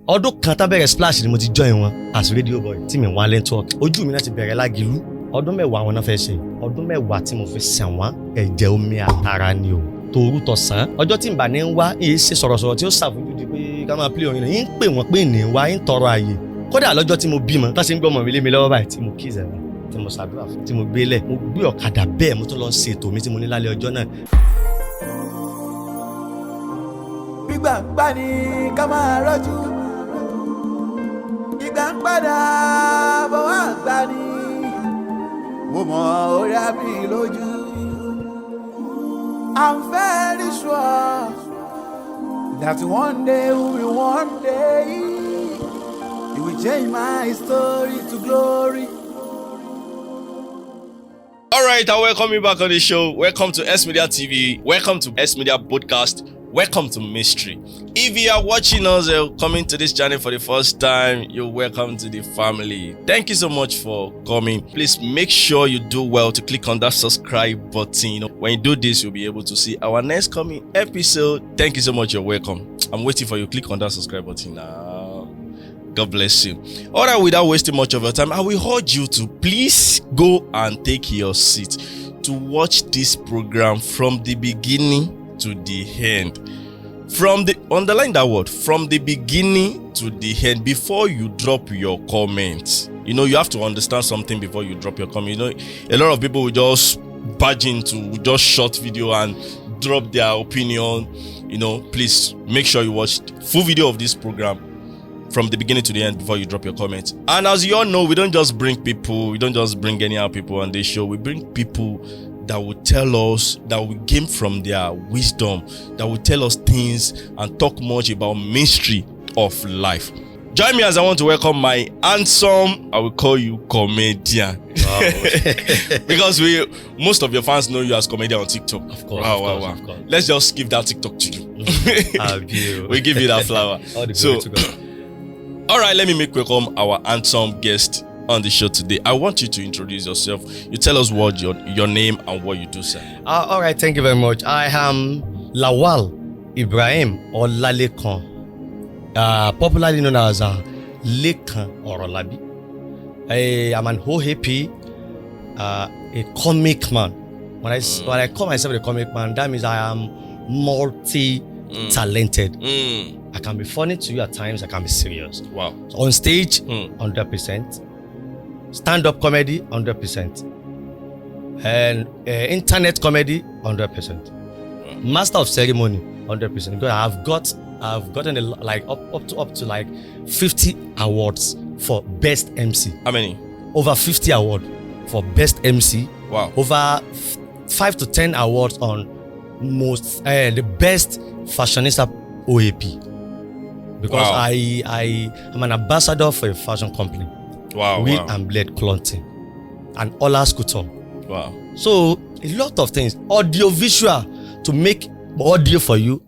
ọdún kan tá bẹ̀rẹ̀ splash ni mo ti join wọn as radio boy tí mi wá network ojú mi náà ti bẹ̀rẹ̀ lágìlú ọdún mẹ́wàá wọn náà fẹ́ ṣe ọdún mẹ́wàá tí mo fi sàn wọ́n ẹ̀jẹ̀ omi àtàrà ni o tòru tọ̀sán ọjọ́ tí n bà ní wá èyí ṣe sọ̀rọ̀sọ̀rọ̀ tí ó ṣàfojú di pé ká máa play orin náà yín pè wọ́n pé ní wá yín tọrọ àyè kódà lọ́jọ́ tí mo bímọ tá ṣe ń gbọ́ ọmọ mi lé mi lọ́wọ́ báyìí tí mo kí ìzẹ̀rẹ̀ tí mo ṣàdúrà fún tí mo gbélẹ̀ mo gbé ọ̀kadà bẹ́ẹ̀ mo tún lọ ṣe ètò mi tí mo ní lálẹ́ ọjọ́ náà. gbígbàgbà ni ká máa rọ́jú ìgbà ń padà bọ̀ wá gbà ni mo mọ Orolabi lójú. I'm very sure that one day you will change my story to glory. All right, I welcome you back on the show. Welcome to Smedia TV. Welcome to Smedia Podcast. Welcome to Mystery. If you are watching us coming to this channel for the first time, you're welcome to the family. Thank you so much for coming. Please make sure you do well to click on that subscribe button. When you do this, you'll be able to see our next coming episode. Thank you so much. You're welcome. I'm waiting for you. Click on that subscribe button now. God bless you. All right, without wasting much of your time, I will urge you to please go and take your seat to watch this program from the beginning to the end. Underline that word, from the beginning to the end, before you drop your comments. You have to understand something before you drop your comment. A lot of people will just barge into just short video and drop their opinion. Please make sure you watch the full video of this program from the beginning to the end before you drop your comments. And as you all know, we don't just bring anyhow people on this show. We bring people that will tell us, that will gain from their wisdom, that will tell us things and talk much about mystery of life. Join me as I want to welcome my handsome, I will call you comedian. Wow. Because most of your fans know you as comedian on TikTok. Of course, wow. Let's just give that TikTok to you. We give you that flower. All right, let me make welcome our handsome guest on the show today. I want you to introduce yourself. You tell us what your name and what you do, sir. All right, thank you very much. I am Lawal Ibrahim or Lekan, popularly known as Lekan Orolabi. I'm an OAP, a comic man. When I call myself a comic man, that means I am multi-talented. I can be funny to you at times, I can be serious. Wow. So on stage, 100%. Stand-up comedy, 100%. And internet comedy, 100%. Master of ceremony, 100%. Because I've gotten up to 50 awards for best MC. How many? Over 50 awards for best MC. Wow. Over 5 to 10 awards on the best fashionista OAP. Because wow. I am an ambassador for a fashion company. Wow. Will and Blade Clothing and Ola Scooter. Wow. So a lot of things. Audio visual to make audio for you.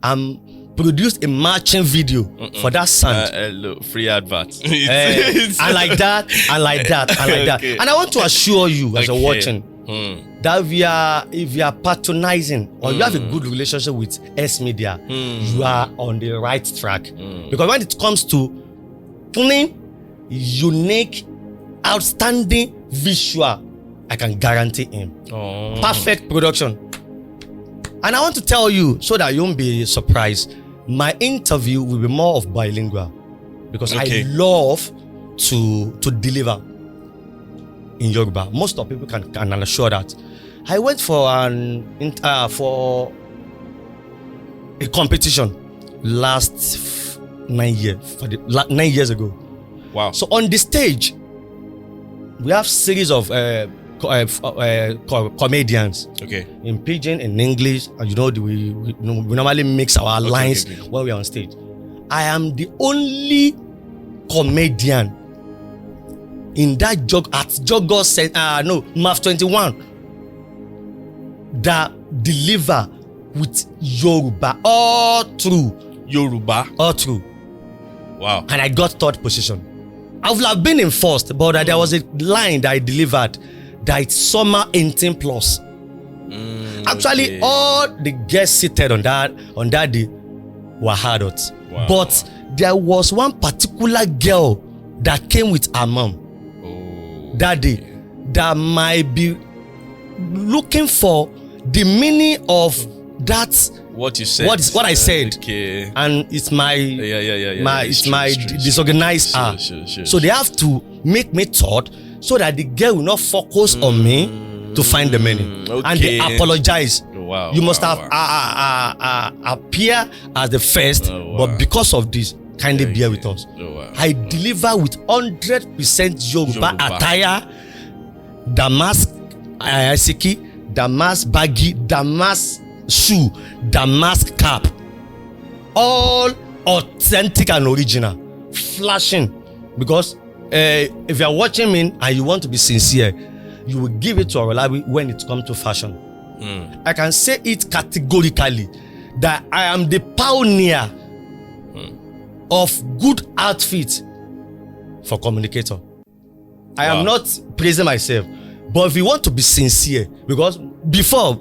Produced a matching video for that sound. Look, free advert. I like that. Okay. And I want to assure you as you're watching that if you are patronizing or you have a good relationship with Smedia, you are on the right track. Because when it comes to clean, unique, outstanding visual, I can guarantee him. Perfect production. And I want to tell you, so that you won't be surprised, my interview will be more of bilingual. Because I love to deliver in Yoruba. Most of people can assure that. I went for for a competition last 9 years ago. Wow. So on the stage, we have series of comedians. Okay. In pidgin, in English, and we normally mix our lines when we're on stage. I am the only comedian in that Jogos MAF 21 that deliver with Yoruba all through. All through. Wow. And I got third position. I would have been in first, but there was a line that I delivered that it's summer 18 plus. Actually, all the guests seated on that day were adults. Wow. But there was one particular girl that came with her mom that day that might be looking for the meaning of that. What you said. What I said. Okay. And it's my It's true. disorganized her. Sure. So they have to make me thought so that the girl will not focus on me to find the meaning. Okay. And they apologize. Wow. You must have appear as the first, but because of this, kindly bear with us. I deliver with 100% Yoruba attire, damask ayasiki, damask baggy, damask shoe, damask cap, all authentic and original, flashing. Because if you are watching me and you want to be sincere, you will give it to Orolabi when it comes to fashion. I can say it categorically that I am the pioneer of good outfit for communicator. I am not praising myself, but if you want to be sincere, because before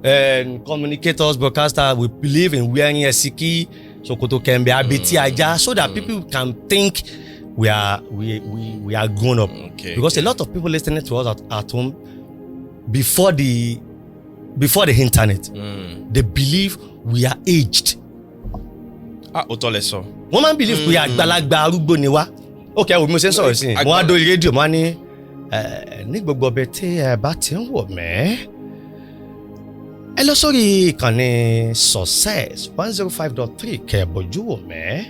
communicators, broadcasters, we believe in wearing esiki, sokoto kembe, abeti aja, so that people can think we are grown up. Because a lot of people listening to us at home before the internet, they believe we are aged. Wọ́n máa ń believe we are àgbàlagbà arúgbó ni wá. Okay, mo ṣe ń sọ̀rọ̀ sí i. Wọ́n á dórí rédíò, wọ́n á ní ní gbogbo ọbẹ̀ tí ẹ bá ti ń wò mẹ́. Ẹ lọ sórí ìkànnì Success 105.3 kẹ́ ẹ bójú wò mẹ́.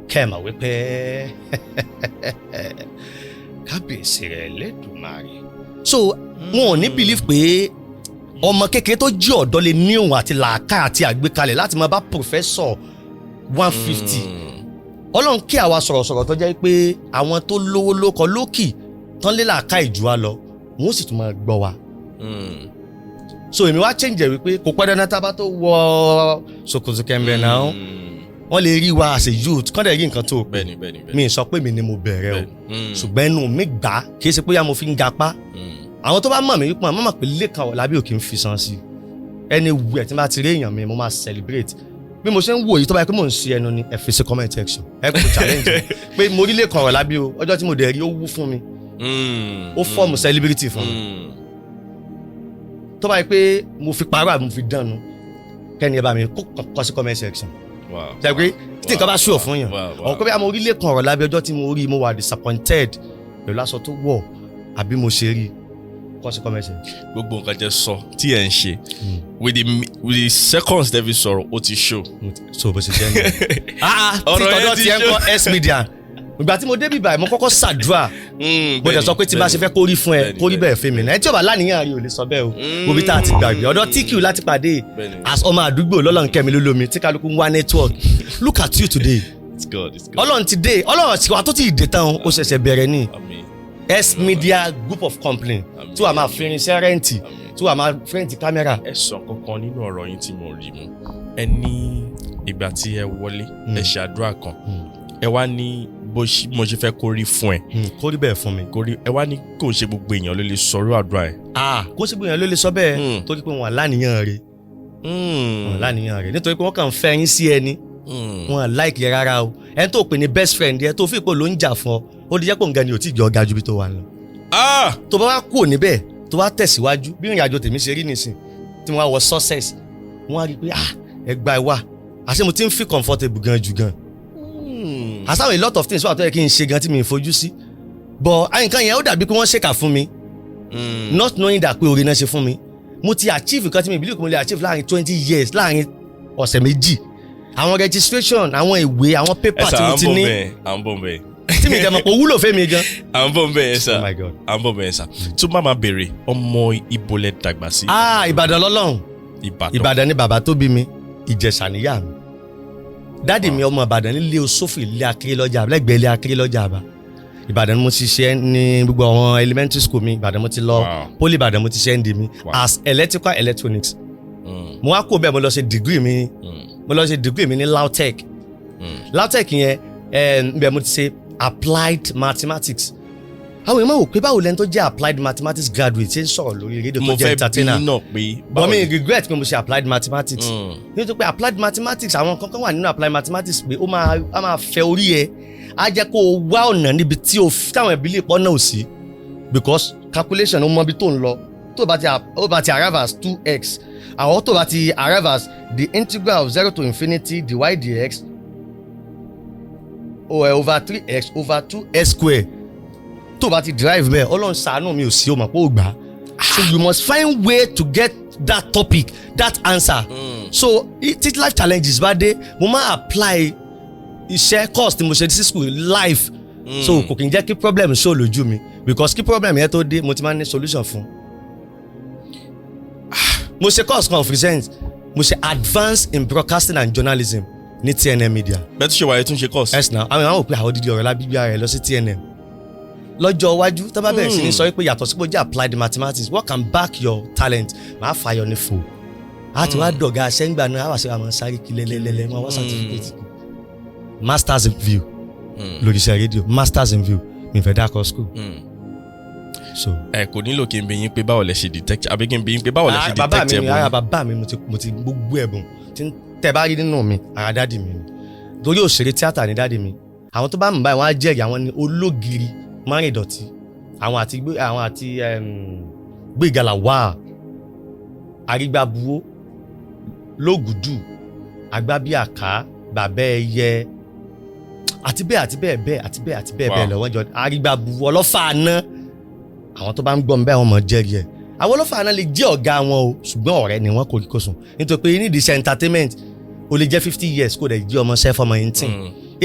Kẹ́ ẹ mọ̀ wípé kábíyèsí rẹ̀ lẹ́dùnmáre. So wọn ò ní believe pé ọmọ kékeré tó jí ọ̀dọ́ lè ní òun àti làákà àti àgbékalẹ̀ láti máa bá professor 150. Ọlọ́run kí àwa sọ̀rọ̀sọ̀rọ̀ tó jẹ́ pé àwọn tó lówó lóko lókì tán lé làákà ìjù wa lọ wọ́n sì tún máa gbọ́ wa. So èmi wá change ẹ̀ wípé kò pẹ́ dandan tá a bá tó wọ ṣòkòtò kẹ̀mbẹ̀ náà wọ́n lè rí wa as a youth kọ́ dẹ̀ rí nǹkan tó pẹ́. Mi sọ pé mi ni mo bẹ̀rẹ̀ o ṣùgbọ́n ẹnu mi gbà kì í ṣe pé yá mo fi ń gapá. Àwọn tó bá mọ̀ mí wípé wọ́n mọ̀ pé Lekan Orolabi ò kí ń fi san sí anywhere tí n bá ti rí èèyàn mi mo máa celebrate bí mo ṣe ń wò yìí tó bá yẹ pé mò ń ṣe ẹnu ni ẹ fi sí comment section ẹ kò challenge pé mo rí Lekan Orolabi o ọjọ́ tí mo dẹ̀ rí ó wú fún mi ó fọ́ọ̀mù celebrity fún mi tó bá yẹ pé mo fi parọ́ àbí mo fi dànù kẹ́ni ẹ bá mi kọ́ sí comment section ṣe pé tí nǹkan bá ṣùọ̀ fún yàn ọ̀pọ̀ bí mo rí Lekan Orolabi ọjọ́ tí mo rí mo wà disappointed pẹ̀lú aṣọ tó wọ̀ àbí mo ṣe rí gbogbo nǹkan jẹ sọ tí ẹ ń ṣe with the seconds tẹ́ fi sọ̀rọ̀ ó ti show. so bó ṣe jẹ́ ní tí tọ́jọ́ ti ẹ̀ ń kọ́ Smedia ìgbà tí mo débi báyìí mo kọ́kọ́ ṣàdúrà mo dẹ̀ sọ pé tí bá ṣe fẹ́ kó rí fún ẹ kó rí bẹ́ẹ̀ fún mi náà ẹ tí ò bá láníyàn rí ò lè sọ bẹ́ẹ̀ o obi tá a ti gbàgbé ọ̀dọ̀ TQ láti pàdé as ọmọ àdúgbò lọ́lọ́run kẹ́mi lólómi tí kálukú ń wá network look at you today ọlọ́run ti dé ọlọ́run ti wà tó ti dé tán ó ṣẹ̀ṣẹ̀ bẹ̀rẹ̀ ní Smedia group of company tí wàá máa fìrìn iṣẹ́ rẹ́ǹtì tí wàá máa fẹ́ǹtì kámẹ́rà. ẹ sọ kankan nínú ọ̀rọ̀ yín tí mo rí mu ẹ ní ìgbà tí ẹ wọlé ẹ ṣàdúrà kan ẹ wá ní mo ṣe fẹ́ kó rí fún ẹ. kó rí bẹ́ẹ̀ fún mi. ẹ wá ní kò ṣe gbogbo èèyàn ló lè sọ̀rọ̀ àdúrà ẹ. kó ṣe gbogbo èèyàn ló lè sọ bẹ́ẹ̀ torí pé wọn láníyàn rẹ̀ wọn láníyàn rẹ̀ nítorí pé wọ́n kàn fẹ́ yín sí ẹni wọn like yẹ rárá o ẹni tó pè ní best friend yẹ tó fi ipò ló ń jà fún ọ ó di jẹ́ pò ń ga ni ò tí ì jọ ga ju bí tó wà lọ. tó bá wá kúrò níbẹ̀ tó bá tẹ̀síwájú bí ìrìn àjò tèmi ṣe rí nìsín tí wọ́n á wọ Success wọ́n á rí i pé ẹ gba ẹ wá àṣé mo ti ń feel comfortable gan jù gan. àṣàwọn a lot of things wà tó yẹ kí n ṣe gan tí mi ì fojú sí but àyìnkan yẹn ó dàbí pé wọ́n ṣèkà fún mi not knowing that pé oore náà ṣe fún mi mo ti achieve nǹkan tí mi believe mo lè achieve láàrin 20 years láàrin ọ̀sẹ̀ méjì àwọn registration àwọn ìwé àwọn paper tí mo ti ní tí mi dẹ̀mọ̀ kò wúlò fẹ́ mi gan. à ń bọ̀ bẹ́ẹ̀ sà à ń bọ̀ bẹ́ẹ̀ sà tó má máa bèrè ọmọ ibo lẹ dàgbà sí. Ìbàdàn lọ́lọ́run Ìbàdàn ni bàbá tó bí mi Ìjẹ̀ṣà níyà mi dáàdì mi ọmọ Ìbàdàn nílé Osófì ilé Akérèlọ́jà lẹ́gbẹ̀ẹ́ ilé Akérèlọ́jà àbá Ìbàdàn mo ti ṣe ní gbogbo àwọn elementary school mi Ìbàdàn mo ti lọ Poly Ìbàdàn mo ti ṣe ND mi as electrical electronics mo wá kó bẹ́ẹ̀ mo lọ ṣe degree mi ní LAUTECH LAUTECH yẹn bẹ́ẹ̀ mo ti ṣe applied mathematics àwọn èèyàn máa wò pé báwo lẹni tó jẹ́ applied mathematics graduate ṣe ń sọ̀rọ̀ lórí rédíò tó jẹ́ entertainer. mo fẹ́ bí náà pé. but mi regret pé mo ṣe applied mathematics. nítorí pé applied mathematics àwọn kankan wà nínú applied mathematics pé ó máa fẹ orí ẹ á jẹ́ kó o wá ọ̀nà níbi tí táwọn ìbílẹ̀ pọ̀ náà ò sí because calculation ó mọ ibi tó ń lọ tó bá ti arrive as 2x àwọn tó bá ti arrive as the integral of 0 to infinity dy dx over 3x over 2x square tó bá ti drive bẹ́ẹ̀ ọlọ́run ṣàánú mi ò sí o mọ̀ pé ó gbà á so you must find way to get that topic that answer so it life challenges bá dé mo máa apply iṣẹ́ course tí mo ṣe sí school life so kò kì í jẹ́ kí problem show lójú mi because kí problem yẹn tó dé mo ti máa ní solution fún mo ṣe course kan of recent mo ṣe advance in broadcasting and journalism ní TNM media. bẹ́ẹ̀ tí ṣe wáyé tún ṣe course. yes na àwọn èèyàn wò pé àwọn dídí Orolabi bí ara ẹ̀ lọ sí TNM lọ́jọ́ iwájú tó bá bẹ̀rẹ̀ sí ní sọ pé yàtọ̀ sí pé ó jẹ́ applied mathematics what can back your talent máa fàyọ ní fò á ti wá dọ̀gá aṣẹ́ngbà náà á wà sí àwọn sáré kí lẹ́lẹ́lẹ́lẹ́ wọn wá certificate masters in view lórí iṣẹ́ rédíò masters in view mi fẹ́ dákọ̀ school. so ẹ kò nílò kí n bi yín pé báwo lẹ ṣe detect àbí kí n bi yín pé báwo lẹ ṣe detect ẹ̀bùn. ara bàbá mi mo ti gbogbo ẹ̀bùn tí ń tẹ́ bá rí nínú mi ara dáàdì mi ni torí òṣèré tíátà ní dáàdì mi àwọn tó bá mú báyìí wọ́n á jẹ́rìí àwọn ní ológiri márùn ìdọ̀tí àwọn àti gbégalà wà arígbábuwó lógùdù agbábíàká bàbẹ́ ẹyẹ àti bẹ́ẹ̀ lọ wọ́n jọ arígbábuwó ọlọ́fà àná àwọn tó bá ń gbọ́ mi báyìí wọ́n mọ̀ jẹ́rìí ẹ̀ àwọn ọlọ́fà àná lè jẹ́ ọ̀gá wọn o ṣùgbọ́n ọ̀rẹ́ ni wọ́n kò rí kó sùn nítorí pé nídìí iṣẹ́ entertainment o lè jẹ́ 50 years kó dẹ̀ jẹ́ ọmọ sẹ́fọ́ ọmọ 18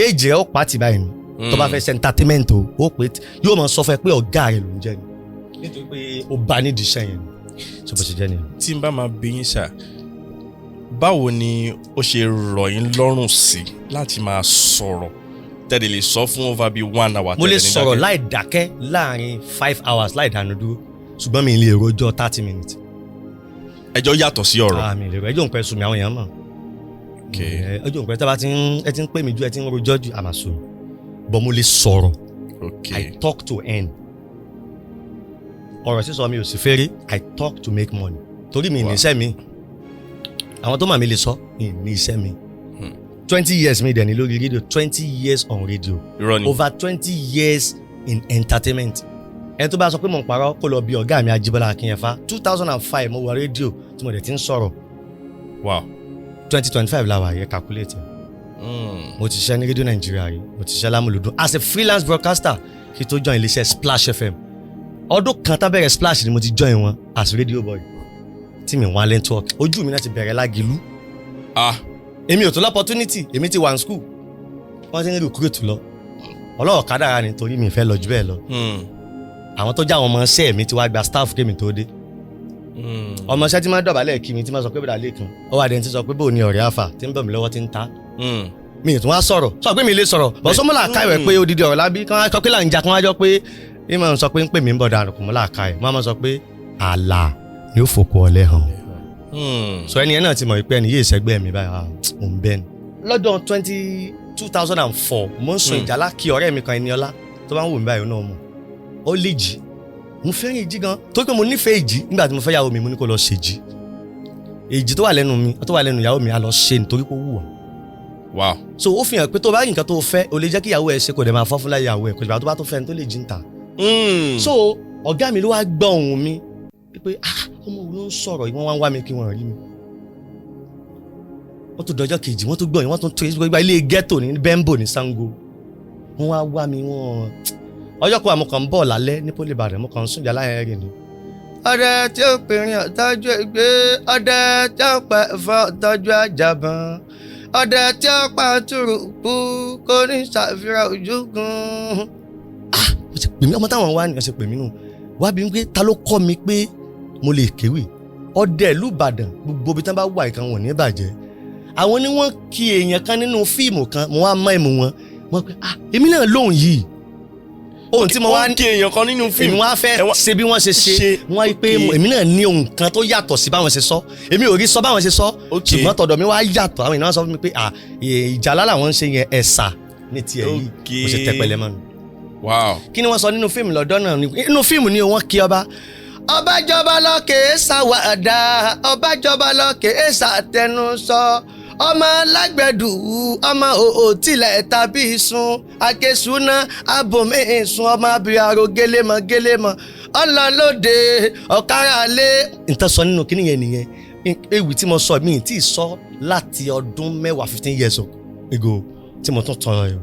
éèjì rẹ̀ ó pàtì báyìí tó bá fẹ́ ṣe entertainment o ó pé yóò mọ sọ fẹ́ pé ọ̀gá rẹ̀ ló ń jẹ́ ni nítorí pé ó bá nídìí iṣẹ́ yẹn ni tó bó ṣe jẹ́ ni. tí n bá máa bí yín sà báwo ni ó ṣe rọ̀ yín lọ́rùn sí láti máa sọ̀rọ̀ tẹ́lẹ̀ lè sọ fún over bí 1 hour. mo lè sọ̀rọ̀ láì dákẹ́ láàrin 5 hours láì dánu dúró ṣùgbọ́n mi lè rojọ́ 30 minutes. ẹjọ́ yàtọ̀ sí ọ̀rọ̀. mi lè rọ ẹjọ́ nǹkan ẹ̀sùn mi àwọn èèyàn mọ̀. ẹjọ́ nǹkan tí a bá ẹ ti ń pè mí ju ẹ ti ń rojọ́ ju àmàsùn but mo lè sọ̀rọ̀. I talk to earn. ọ̀rọ̀ sísọ mi ò sì fẹ́rẹ́ I talk to make money torí mi ní iṣẹ́ mi àwọn tó mà mí lè sọ mi ní iṣẹ́ mi 20 years mi dẹ̀ ní lórí rédíò 20 years on radio over 20 years in entertainment ẹni tó bá sọ pé mo ń parọ́ kó lọ bí ọ̀gá mi Ajíbọ́lá Akínyẹfà 2005 mo wà rédíò tí mo dẹ̀ ti ń sọ̀rọ̀ 2025 la wà yẹ calculate mo ti ṣiṣẹ́ ní rédíò Nàìjíríà rí mo ti ṣiṣẹ́ lámúlùdún as a freelance broadcaster kí tó join iléeṣẹ́ Splash FM ọdún kan tá bẹ̀rẹ̀ Splash ni mo ti join wọn as radio boy tí mi wá network ojú mi náà ti bẹ̀rẹ̀ Lágìlú èmi ò tó l'opportunity èmi ti wà ní school wọ́n ti ń recruit lọ ọlọ́wọ́ kádàrá ni torí mi fẹ́ lọ jù bẹ́ẹ̀ lọ àwọn tó já àwọn ọmọọṣẹ́ mi ti wá gba staff kémi tó dé ọmọọṣẹ́ tí máa dọ̀bálẹ̀ kí mi tí máa sọ pé bẹ́ẹ̀ Lekan ó wà dẹ́ni tí sọ pé bóò ni ọ̀rẹ́ àfà tí ń bọ̀ mí lọ́wọ́ tí ń ta mi tún wá sọ̀rọ̀ sọ pé mi lè sọ̀rọ̀ bọ̀ sọ́mọ́lá káyọ̀ pé odidi Orolabi kí wọ́n á sọ pé là ń jà kí wọ́n á jọ pé ìmọ̀ sọ pé ń pè mí ń bọ̀ dànù kò mọ́lá káyọ̀ wọ́n á máa sọ pé àlà ni ó fòkù ọ̀lẹ́ hàn so ẹni yẹn náà ti mọ̀ pé ẹni yéé sẹ́gbẹ́ mi báyìí òun bẹ́ẹ̀ ni. lọ́dún 2004 mo ń sun ìjálá kí ọ̀rẹ́ mi kan Ẹniọlá tó bá ń wò mí báyìí náà mọ̀ ó lè jí mo fẹ́ràn èjì gan tó pé mo nífẹ̀ẹ́ èjì nígbà tí mo fẹ́ yàwó mi mo ní kó lọ ṣèjì èjì tó wà lẹ́nu mi tó wà lẹ́nu ìyàwó mi á lọ ṣe nítorí pé ó wù wọ́n. wow so ó fi hàn pé tó bá rí nǹkan tó fẹ́ o lè jẹ́ kí ìyàwó ẹ ṣe kò dẹ̀ máa fọ́ fún láyé ìyàwó ẹ kò dìbò tó bá tó fẹ́ ní tó lè jí ń ta. so ọ̀gá mi ló wá gbọ́ ohùn mi pé ọmọ òun ló ń sọ̀rọ̀ wọ́n wá ń wá mi kí wọ́n rí mi. wọ́n tó dọjọ́ kejì wọ́n tó gbọ́ yín wọ́n tó tó ilé ghetto ní Bembo ní Sango wọ́n wá wá mi wọ́n ọjọ́ kan àmọ́ kan ń bọ̀ lálẹ́ ní poli Ìbàdàn mo kàn ń sùn jà láyé rìn ni. ọdẹ tí ó pèrìn ọ̀tọ́jú ìgbé ọdẹ tí ó pẹ́ fọ́ ọ̀tọ́jú àjàbọ̀n ọdẹ tí ó pa túrùkù kò ní ṣàfihàn ojúgun. mo ti pè mí ọmọ táwọn wá ní ọ̀sẹ̀ pè mí nù wá bí mi pé ta ló kọ́ mi pé mo lè kéwì ọdẹ ìlú Ìbàdàn gbogbo ibi tí wọ́n bá wà ìkan wọn ní bàjẹ́ àwọn ni wọ́n kí èèyàn kan nínú fíìmù kan mo wá mọ́ ìmú wọn wọ́n pé èmi náà lóhùn yìí ohun tí mo wá kí èèyàn kan nínú fíìmù èmi wá fẹ́ ṣe bí wọ́n ṣe ṣe wọ́n rí pé èmi náà ní ohun kan tó yàtọ̀ sí báwọn ṣe sọ èmi ò rí sọ báwọn ṣe sọ ṣùgbọ́n tọ̀dọ̀ mi wá yàtọ̀ àwọn èèyàn sọ fún mi pé ìjàlá làwọn ń ṣe yẹn ẹ̀sà ní tiẹ̀ yìí mo ṣe tẹpẹlẹ mọ́nu. wow. Kí ni wọ́n sọ nínú fíìmù lọ́dọ̀ náà nínú fíìmù ni wọ́n kí ọba jọba lókè ṣàwàdà ọba jọba lókè ṣàtẹnusọ ọmọ alágbẹ̀dù ọmọ òtílẹ̀ tàbí sun akésùnà abòmí sun ọmọ abiyaro gélémọ̀ ọlọ́lóde ọ̀kárálé. nǹkan sọ nínú kíní yẹn nìyẹn ewì tí mo sọ mi tí ì sọ láti ọdún 15 years ago tí mo tún tọrọ yẹn.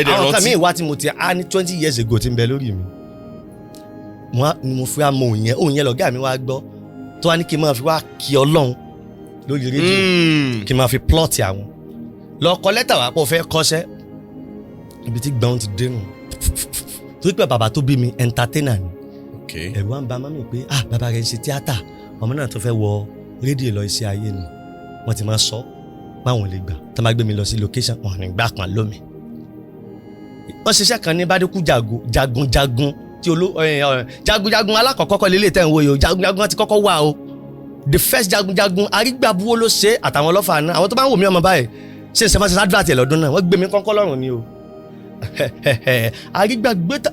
àwọn kan mi wá tí mo ti á ní 20 years ago tí ń bẹ lórí mi. mo fi wá mọ òun yẹn lọ́gá mi wá gbọ́ tó wá ní kí n máa fi wá kí Ọlọ́run lórí rédíò kí n máa fi plọ́ọ̀tì àwọn lọ kọ lẹ́tà wá pọ̀ fẹ́ kọ́ṣẹ́ ibi tí gbọ́n ti dénú torí pé bàbá tó bí mi entertainer ni ẹ̀rù wa ń ba mami pé bàbá rẹ̀ ń ṣe tíátà ọmọ náà tó fẹ́ wọ rédíò lọ iṣẹ́ ayé ni wọ́n ti máa sọ báwọn lè gbà tó máa gbé mi lọ sí location wọn ní gbà kan lómi wọ́n ṣiṣẹ́ kan ní bádékú jagunjagun tí jagunjagun alákọ̀ọ́kọ́ kọ́ lélẹ̀ tẹ̀ ń wo yìí o jagunjagun ti kọ́kọ́ wà o the first jagunjagun arígbàbuwó ló ṣe àtàwọn ọlọ́fà náà àwọn tó bá ń wò mí ọmọ báyìí ṣe ìṣẹ́fàṣẹ́ advert ẹ̀ lọ́dún náà wọ́n gbé mi kọ́kọ́ lọ́rùn ni o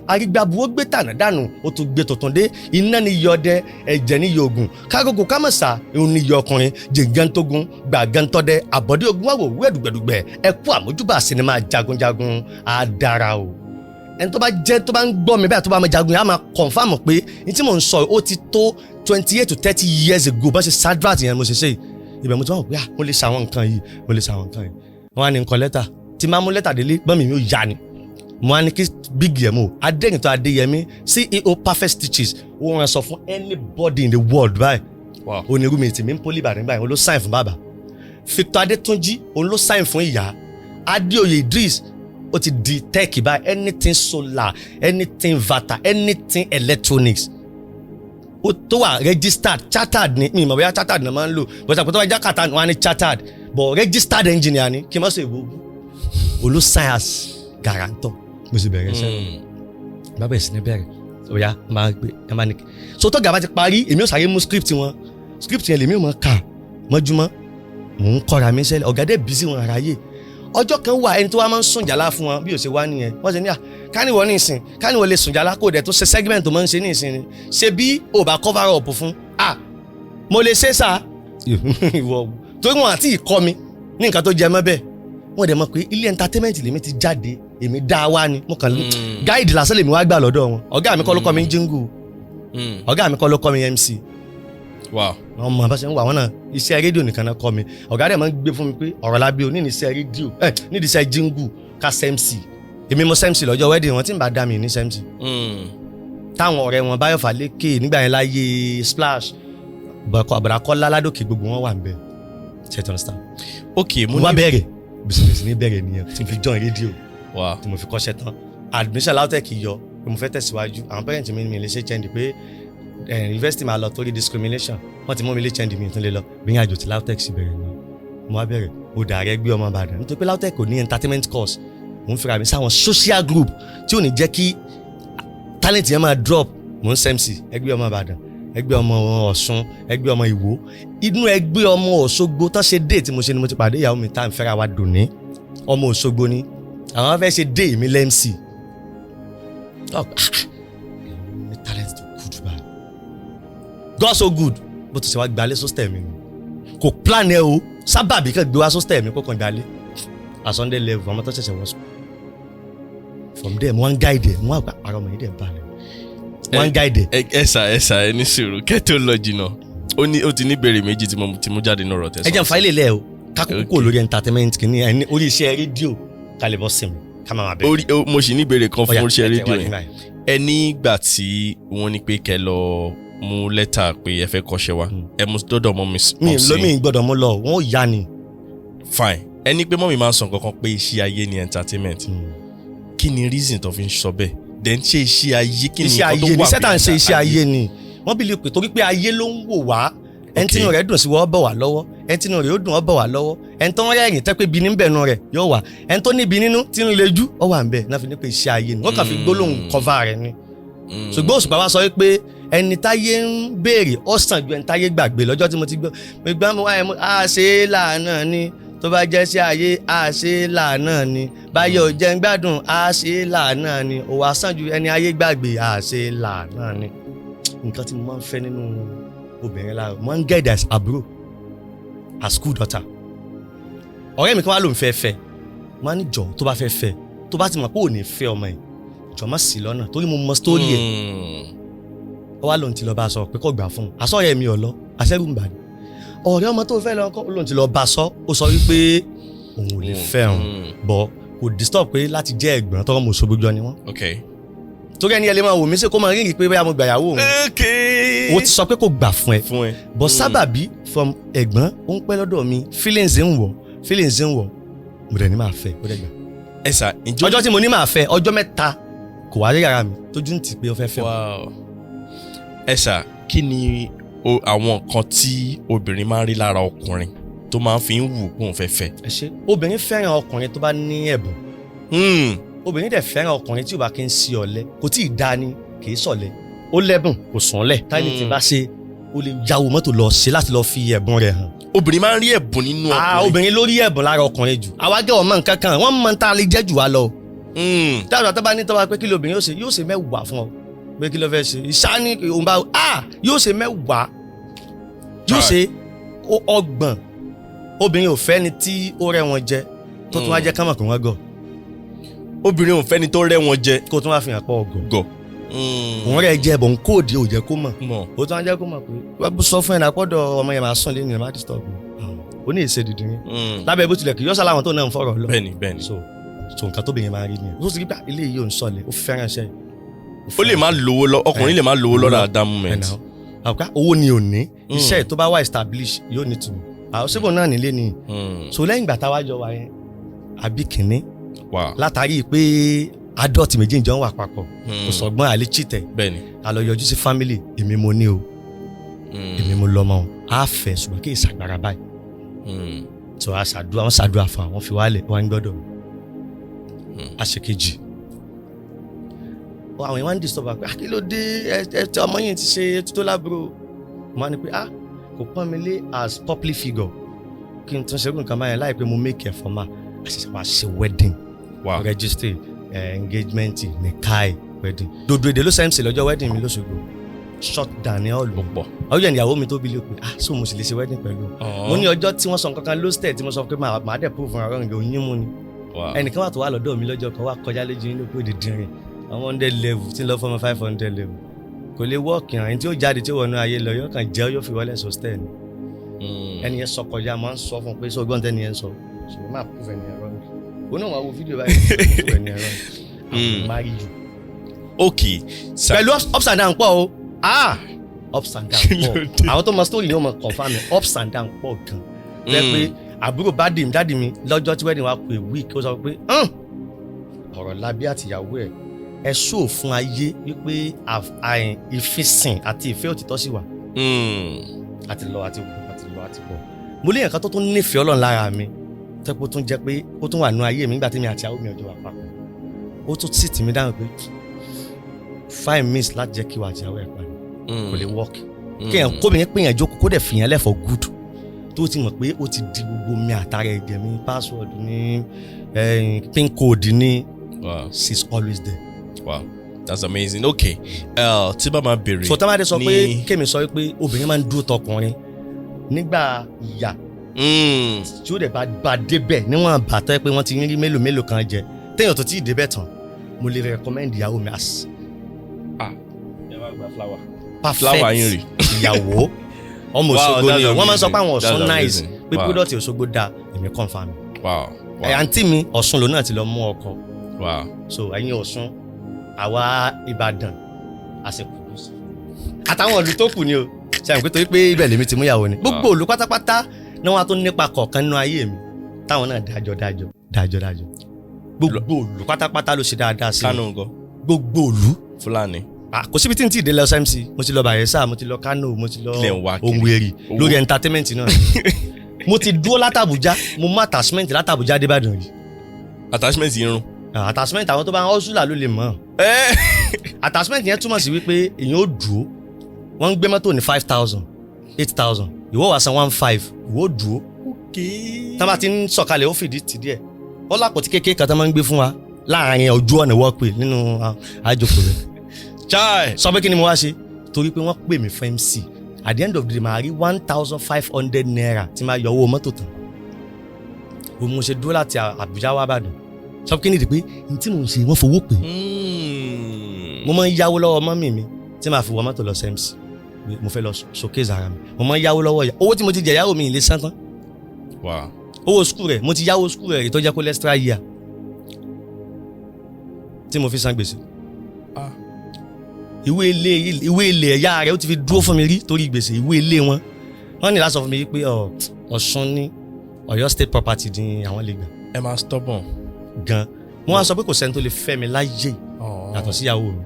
arígbàbuwó gbé tànà dànù ó tún gbé tuntun dé iná ni yọ ọdẹ ẹ̀jẹ̀ ni yọ ogun kágógó kámọ̀sà òun ni yọ ọkùnrin jẹ̀gẹ́ntógún gbàgẹ́ntọ́dẹ àbọ̀dé ogun wàwò wẹ́ẹ̀dùgbẹ̀dùgbẹ̀ ẹ kú àmójúbà sinimá jagunjagun á dára o ẹni tó bá ń gbọ́ mi báyìí tó bá máa jagun yẹn á máa confam pé ní tí mò ń sọ ó ti tó 28 to 30 years ago bá ṣe sadvat yẹn mo ṣe ṣe ibẹ̀ mo ti wọ́n pé mo lè ṣàwọn nǹkan yìí wọ́n á ní nǹkan lẹ́tà tí máa mú lẹ́tà délé bọ́mì mi ò yá ni mo á ní kí big yẹmo adẹ́rìntọ́ adéyẹmí CEO Perfect Stitches wọ́n sọ fún anybody in the world báyìí onírúurú mi ń poli ìbàdàn báyìí òun ló sign fún bàbá Victor Adétúnjí òun ló sign fún ìyá Adéoyè Idris ó ti di tech báyìí anything solar anything vata anything electronics ó tó wà registered chartered ni mi mọ̀ bóyá chartered náà máa ń lò bọ́sà pé tó wà jákàtà wọn á ní chartered but registered engineer ni kí n má ṣe ìwò olú science guarantor mo sì bẹ̀rẹ̀ sẹ́yìn bá bẹ̀rẹ̀ sí ní bẹ̀rẹ̀ ọ̀yá máa gbé ẹ máa ní kí so tó gàba ti parí èmi ò sáré mú script yẹn lèmi ò mọ̀ ká mọ́júmọ́ mò ń kọ́ra mi sẹ́lẹ̀ ọ̀gá dẹ̀ busy wọn àráyè ọjọ́ kan wà ẹni tó wá máa ń sùn jàlá fún wọn bí ó ṣe wá nìyẹn wọ́n ṣe ní káníwọ̀ ní ìsìn káníwọ̀ lè sùn jàlá kó dẹ̀ tó ṣe segment tó máa ń ṣe ní ìsìn ni ṣe bí ò bá cover up fún mo lè ṣe sá torí wọn àti ìkọ́ mi ní nǹkan tó jẹ mọ́ bẹ́ẹ̀ wọ́n dẹ̀ mọ̀ pé ilé entertainment lèmi ti jáde èmi dá wá ni mo kàn gáìdì lásán lèmi wá gbà lọ́dọ̀ wọn ọ̀gá mi kọ́ ló kọ́ mi jingle ọ̀gá mi kọ́ ló kọ́ mi MC wọ́n mọ̀ bá ṣe ń wà wọ́n náà iṣẹ́ rédíò nìkan náà kọ́ mi ọ̀gá dẹ̀ máa ń gbé fún mi pé Orolabi ò ní iṣẹ́ rédíò nídìí iṣẹ́ jingle ká MC èmi mo MC lọ́jọ́ wedding wọn tí n bá dá mi ní MC táwọn ọ̀rẹ́ wọn Báyọ̀ Fálékè nígbà yẹn láyé Splash Bọ̀dàkọ́lá Ládòkè gbogbo wọn wà ń bẹ̀ ṣe tó ń sá mo wá bẹ̀rẹ̀ business ní bẹ̀rẹ̀ nìyẹn tí mo fi join rédíò tí mo fi kọ́ṣẹ́ tán admission LAUTECH yọ pé mo fẹ́ tẹ̀síwájú àwọn parents mi lè ṣe change pé university máa lọ torí discrimination wọ́n ti mú mi lé change mi tún lè lọ bí ní àjò tí LAUTECH sì bẹ̀rẹ̀ ni mo wá bẹ̀rẹ̀ mo dà rẹ gbé ọmọ Ìbàdàn nítorí pé LAUTECH kò ní entertainment course mo ń fira mi sáwọn social group tí ò ní jẹ́ kí talent yẹn máa drop mo ń sẹ́mc ẹgbẹ́ ọmọ Ìbàdàn ẹgbẹ́ ọmọ Ọ̀ṣun ẹgbẹ́ ọmọ Ìwó inú ẹgbẹ́ ọmọ Òṣogbo tán ṣe dé tí mo ṣe ni mo ti pàdé ìyàwó mi tá à ń fẹ́ra wa dùn ní ọmọ Òṣogbo ni àwọn fẹ́ ṣe dé mi lẹ́mc talent tó good báyìí God so good bó ti ṣe wá gbalẹ̀ sọ́stẹ̀ mi kò plan ẹ o sábàbí kan gbé wá sọ́stẹ̀ mi kó kàn gbalẹ̀ at Sunday level ọmọ tó ṣẹ̀ṣẹ̀ wọ́n sùn from there mo wá ń guide ẹ̀ mo wá gba ara ọmọ yìí dẹ̀ balẹ̀ one guide ẹsà ẹni sùúrù kẹtó lọ jìnnà ó ti ní ìbéèrè méjì tí mo jáde náà rọ tẹsán. ẹ jẹ́ n fa ilé ilẹ̀ o kákòókò lórí entertainment kìíní ẹni orí iṣẹ́ rédíò kálí bọ́ sinmi ká máa bẹ̀rẹ̀. mo sì ní ìbéèrè kan fún oríṣẹ́ rédíò yẹn ẹni ìgbà tí wọ́n ní pé kẹ́ lọ mú lẹ́tà pé ẹ fẹ́ kọ́ṣẹ́ wa ẹ mú dọ́dọ̀ mọ́ mi. mi gbọ́dọ̀ mú lọ wọn ò yá ni. fine ẹni pé mọ́ mi máa ń sọ kankan pé iṣẹ́ ayé ni entertainment kí ni reason tó fi ń sọ bẹ́ẹ̀ then ṣe iṣẹ́ ayé kí ni nǹkan tó wà bí iṣẹ́ tá à ń ṣe iṣẹ́ ayé ni wọ́n bí lè pè torí pé ayé ló ń wò wá ẹni tí inú rẹ̀ dùn sí wọ́n bọ̀ wá lọ́wọ́ ẹni tí inú rẹ̀ ó dùn ọ́ bọ̀ wá lọ́wọ́ ẹni tó ń rẹ́rìn tẹ́ pé bí ní bẹ̀nu rẹ̀ yóò wà ẹni tó níbi nínú tí ń lejú ọ wà ń bẹ̀ náà fi ní pé iṣẹ́ ayé ni wọ́n kàn fi gbólóhùn kọ́fà rẹ̀ ni ṣùgbọ́n Òṣùpá wa sọ pé ẹni táyé ń béèrè ó sàn ju ẹni táyé gbàgbé lọ́jọ́ tí mo ti gbọ́ mo gbá mo wáyé a ṣe é lànà ni tó bá jẹ́ sí ayé á ṣe lànà ni báyọ̀ jẹ́ ń gbádùn á ṣe lànà ni òwò àsán ju ẹni ayé gbàgbé á ṣe lànà ni. nǹkan tí mo máa ń fẹ́ nínú obìnrin lára mo máa ń get as àbúrò as school daughter. ọ̀rẹ́ mi kan wá ló ń fẹ́ mo máa ń jọ tó bá fẹ́ tó bá ti mọ̀ pé ò ní fẹ́ ọmọ yìí jọ má sí lọ́nà torí mo mọ story ẹ̀. ó wá lóun ti lọ bá a sọ pé kò gbà fún un àsọ̀rẹ́ mi ò lọ àṣẹ́rù ń bà ní. ọ̀rẹ́ ọmọ tó fẹ́ lọ kọ́ lóun ti lọ bá a sọ ó sọ wípé òun ò lè fẹ́ òun bọ̀ kò disturb pé láti jẹ́ ẹ̀gbọ́n tọ́rọ mo ṣogbójọ ni wọ́n. torí ẹni ẹ lè máa wò mí sí kó máa rí pé bóyá mo gbà yàwó òun. ó ti sọ pé kò gbà fún ẹ bọ̀ sábàbí from ẹ̀gbọ́n ó ń pẹ́ lọ́dọ̀ mi feelings ń wọ̀ mo dẹ̀ ní máa fẹ́ ó dẹ̀ gbà. ọjọ́ tí mo ní máa fẹ́ ọjọ́ mẹ́ta kò wá rí yàrá mi tójú ń tì pé ó fẹ́ fẹ́. kí ni àwọn nǹkan tí obìnrin máa ń rí lára ọkùnrin tó máa ń fi ń wù kóun fẹ́ fẹ́? obìnrin fẹ́ràn ọkùnrin tó bá ní ẹ̀bùn. obìnrin dẹ̀ fẹ́ràn ọkùnrin tí ò bá kí ń sí ọ̀lẹ kò tí ì dá ní kì í sọ̀lẹ ó lẹ́bùn kò sànlẹ̀ táyì tí bá ṣe ó lè yàwó mọ́tò lọ ṣe láti lọ fi ẹ̀bùn rẹ̀ hàn. obìnrin máa ń rí ẹ̀bùn nínú ọkùnrin. obìnrin ló rí ẹ̀bùn lára ọkùnrin jù àwa gẹ́ ọmọ nǹkan kan wọ́n mọ̀ tá a lè jẹ́ jù wá lọ. dáadáa tó bá ní tọ́wọ́ pé kí lóbìnrin yóò ṣe mẹ́wàá fún ọ pé kí ló fẹ́ ṣe ìṣáni òun bá yóò ṣe mẹ́wàá yóò ṣe ọgbọ̀n. obìnrin ò fẹ́ ni tí ó rẹ́ wọn jẹ tó tún wá jẹ́ kámọ̀ kó wọ́n gọ̀. obìnrin ò fẹ́ ni tó rẹ́ wọn jẹ kó tún wá fi hàn pọ̀ gọ̀. òun rẹ̀ jẹ́ bọ̀ ń kóòdì ò jẹ́ kó mọ̀ ó tún wá jẹ́ kó mọ̀ pé wọ́n sọ fún ẹ̀ náà pọ́dọ̀ ọmọ yẹn máa sùn lé ní ẹ̀ má disturb mi. ó ní èsè dídì ní lábẹ́ bó tilẹ̀ kì yọ́sà láwọn tó náà ń fọ̀rọ̀ lọ. bẹ́ẹ̀ni so nǹkan tóbìnrin máa rí ni ó sì rí pé ilé yìí ò ń sọ̀lẹ̀ ó fẹ́ràn iṣẹ́. ó lè má lówó lọ ọkùnrin lè má lówó lọ́dọ̀ at that moment. owó ni ò ní iṣẹ́ tó bá wà establish yóò ní tùmọ̀ àwọn síbò náà nílé ni so lẹ́yìn ìgbà táwa jọ wá yẹn àbí kìnní látàrí pé adult méjì jọ ń wà papọ̀ kò sọ̀gbọ́n àlè chìtẹ̀ a lọ yọjú sí family èmi mo ní o èmi mo lọ́mọ a fẹ́ ṣùgbọ́n kí ìṣàgbára báyìí so a ṣàdúrà wọn ṣàdúrà fún àwọn fi wálẹ̀ wọn ń gbọ́dọ̀ a ṣe kejì àwọn èèyàn wá ń disturb pé kí ló dé ẹ ọmọ yẹn ti ṣe tó lábúrò wọn á ní pé kò pọ́n mi lé as public figure kí n tún ṣẹ́gun kan báyẹn láìpẹ́ mo make ẹ̀ fọ́mà àṣìṣe wa ṣe wedding register engagement ní kai wedding dodo èdè ló sẹ́ǹsì lọ́jọ́ wedding mi lóṣogbo short down ní ọ̀lù pọ̀ ọjọ́ ìyàwó mi tó bí lé pé so mo sì lè ṣe wedding pẹ̀lú mo ní ọjọ́ tí wọ́n sọ nǹkan kan lóṣtẹ̀ tí mo sọ pé màá dẹ̀ prove ara rẹ̀ òyìn mú ni ẹnìkan wà tó wà lọ́dọ̀ mi lọ́jọ́ kan wà kọjá lójú inú pé dídìrín 100 level tí ń lọ fọmọ 500 level kò lè wọ́ọ̀kì hàn ẹni tí ó jáde tí ó wọnú ayé lọ yóò kàn jẹ́ yóò fi wọlé sọ́stẹ̀ ni ẹni yẹn sọ kọjá máa ń sọ fún un pé sọ gbọ́n tẹ́ni yẹn sọ ṣùgbọ́n máa prove ẹni ẹ̀rọ ni òun náà máa wo fídíò báyìí prove ẹni ẹ̀rọ ni marry you. ok pẹ̀lú ups and down pọ̀ o ups and down pọ̀ àwọn tó mọ story ni wọ́n mọ confirm mi ups and down pọ̀ gan jẹ́ pé àbúrò dáàdì mi lọ́jọ́ tí wedding wa pé week ó sọ pé Orolabi àtìyàwó ẹ̀ ẹ ṣó fún ayé wípé ìfisìn àti ìfẹ́ òtítọ́ sí wa àti lọ àti bọ̀ mo lè yàn kan tó tún nífẹ̀ẹ́ Ọlọ́run lára mi tẹ́pọ̀ tún jẹ́ pé ó tún wà nínú ayé mi nígbà tí mi àti àwọn mi ọjọ́ wà papọ̀ ó tún sì tì mí dáhùn pé 5 minutes láti jẹ́ kí wà àti àwọn ẹ̀ pa kò lè work kéèyàn kóbìnrin pé èèyàn jókòó kó dẹ̀ fìyàn lẹ̀ for good tó ti mọ̀ pé ó ti di gbogbo mi àtàrà ẹ̀jẹ̀ mi password ní pin code ní she's always there. Wow, that's amazing. Okay, tí bá máa bèrè. so tábàdé sọ pé kémi sọ pé obìnrin máa ń dúró tọkùnrin nígbà ìyà tí ó dẹ̀ bá débẹ̀ níwọ̀n bàtọ́ pé wọ́n ti rí mélòó kan jẹ téèyàn tó ti débẹ̀ tán mo lè recommend ìyàwó mi as. ẹ má gba flower. perfect ìyàwó ọmọ Òṣogbo ni wọ́n máa ń sọ pé àwọn Ọ̀ṣun nice pé product Òṣogbo da èmi confirm. àǹtí mi Ọ̀ṣun lòun náà ti lọ mú ọkọ. so ẹ̀yin Ọ̀ṣun àwa Ìbàdàn àsìkò àtàwọn ìlú tó kù ni o ṣàyẹ̀wò pé torí pé ibẹ̀ lèmi ti mú ìyàwó ni gbogbo ìlú pátápátá ni wọ́n á tó nípa kọ̀ọ̀kan nínú ayé mi táwọn náà dájọ́ gbogbo ìlú pátápátá ló ṣe dáadáa sí Kánò ńkọ́ gbogbo ìlú Fúlàní kò síbi tí n ti dé lọ SMC mo ti lọ Bayelsa mo ti lọ Kánò mo ti lọ Owerri lórí entertainment náà mo ti dúró látàbújá mo mú attachment látàbújá débàdàn yìí. attachment irun. attachment àwọn tó bá ń ọ́sùlà ló lè mọ̀. attachment yẹn túmọ̀ sí wípé èèyàn ó dúró wọ́n ń gbé mọ́tò ní 5,000 8,000 ìwọ wá san 1,500 ìwọ ó dúró tá bá ti ń sọ̀kalẹ̀ ó fìdí ti díẹ̀ ó lápótí kékeré kan tá máa ń gbé fún wa láàrin ojú ọ̀nà workway nínú àjòkò rẹ̀ chai sọ pé kí ni mo wá ṣe torí pé wọ́n pè mí fún MC at the end of the day màá rí 1,500 naira tí máa yọ owó mọ́tò tán òun mo ṣe dúró láti Àbújá wá Ìbàdàn sọ pé kí ni ìdí pé n tí mo ń ṣe wọ́n fowó pè mo máa ń yáwó lọ́wọ́ mọ́mì mi tí màá fi wọ mọ́tò lọ sí MC mo fẹ́ lọ showcase ara mi mo máa ń yáwó lọ́wọ́ owó tí mo ti jẹ yàwó mi ìlé sán tán owó skul rẹ̀ mo ti yáwó skul rẹ̀ tó jẹ́ kó lẹ́stra yíya tí mo fi san gbèsè ìwé ilé ẹ̀yà rẹ̀ ó ti fi dúró fún mi rí torí gbèsè ìwé ilé wọ́n ní láti sọ fún mi pé Ọ̀ṣun ní Ọ̀yọ́ state property ní àwọn lè gbà. ẹ máa stubborn gan wọ́n á sọ pé kò sẹ́ni tó lè fẹ́ mi láyé yàtọ̀ sí ìyàwó mi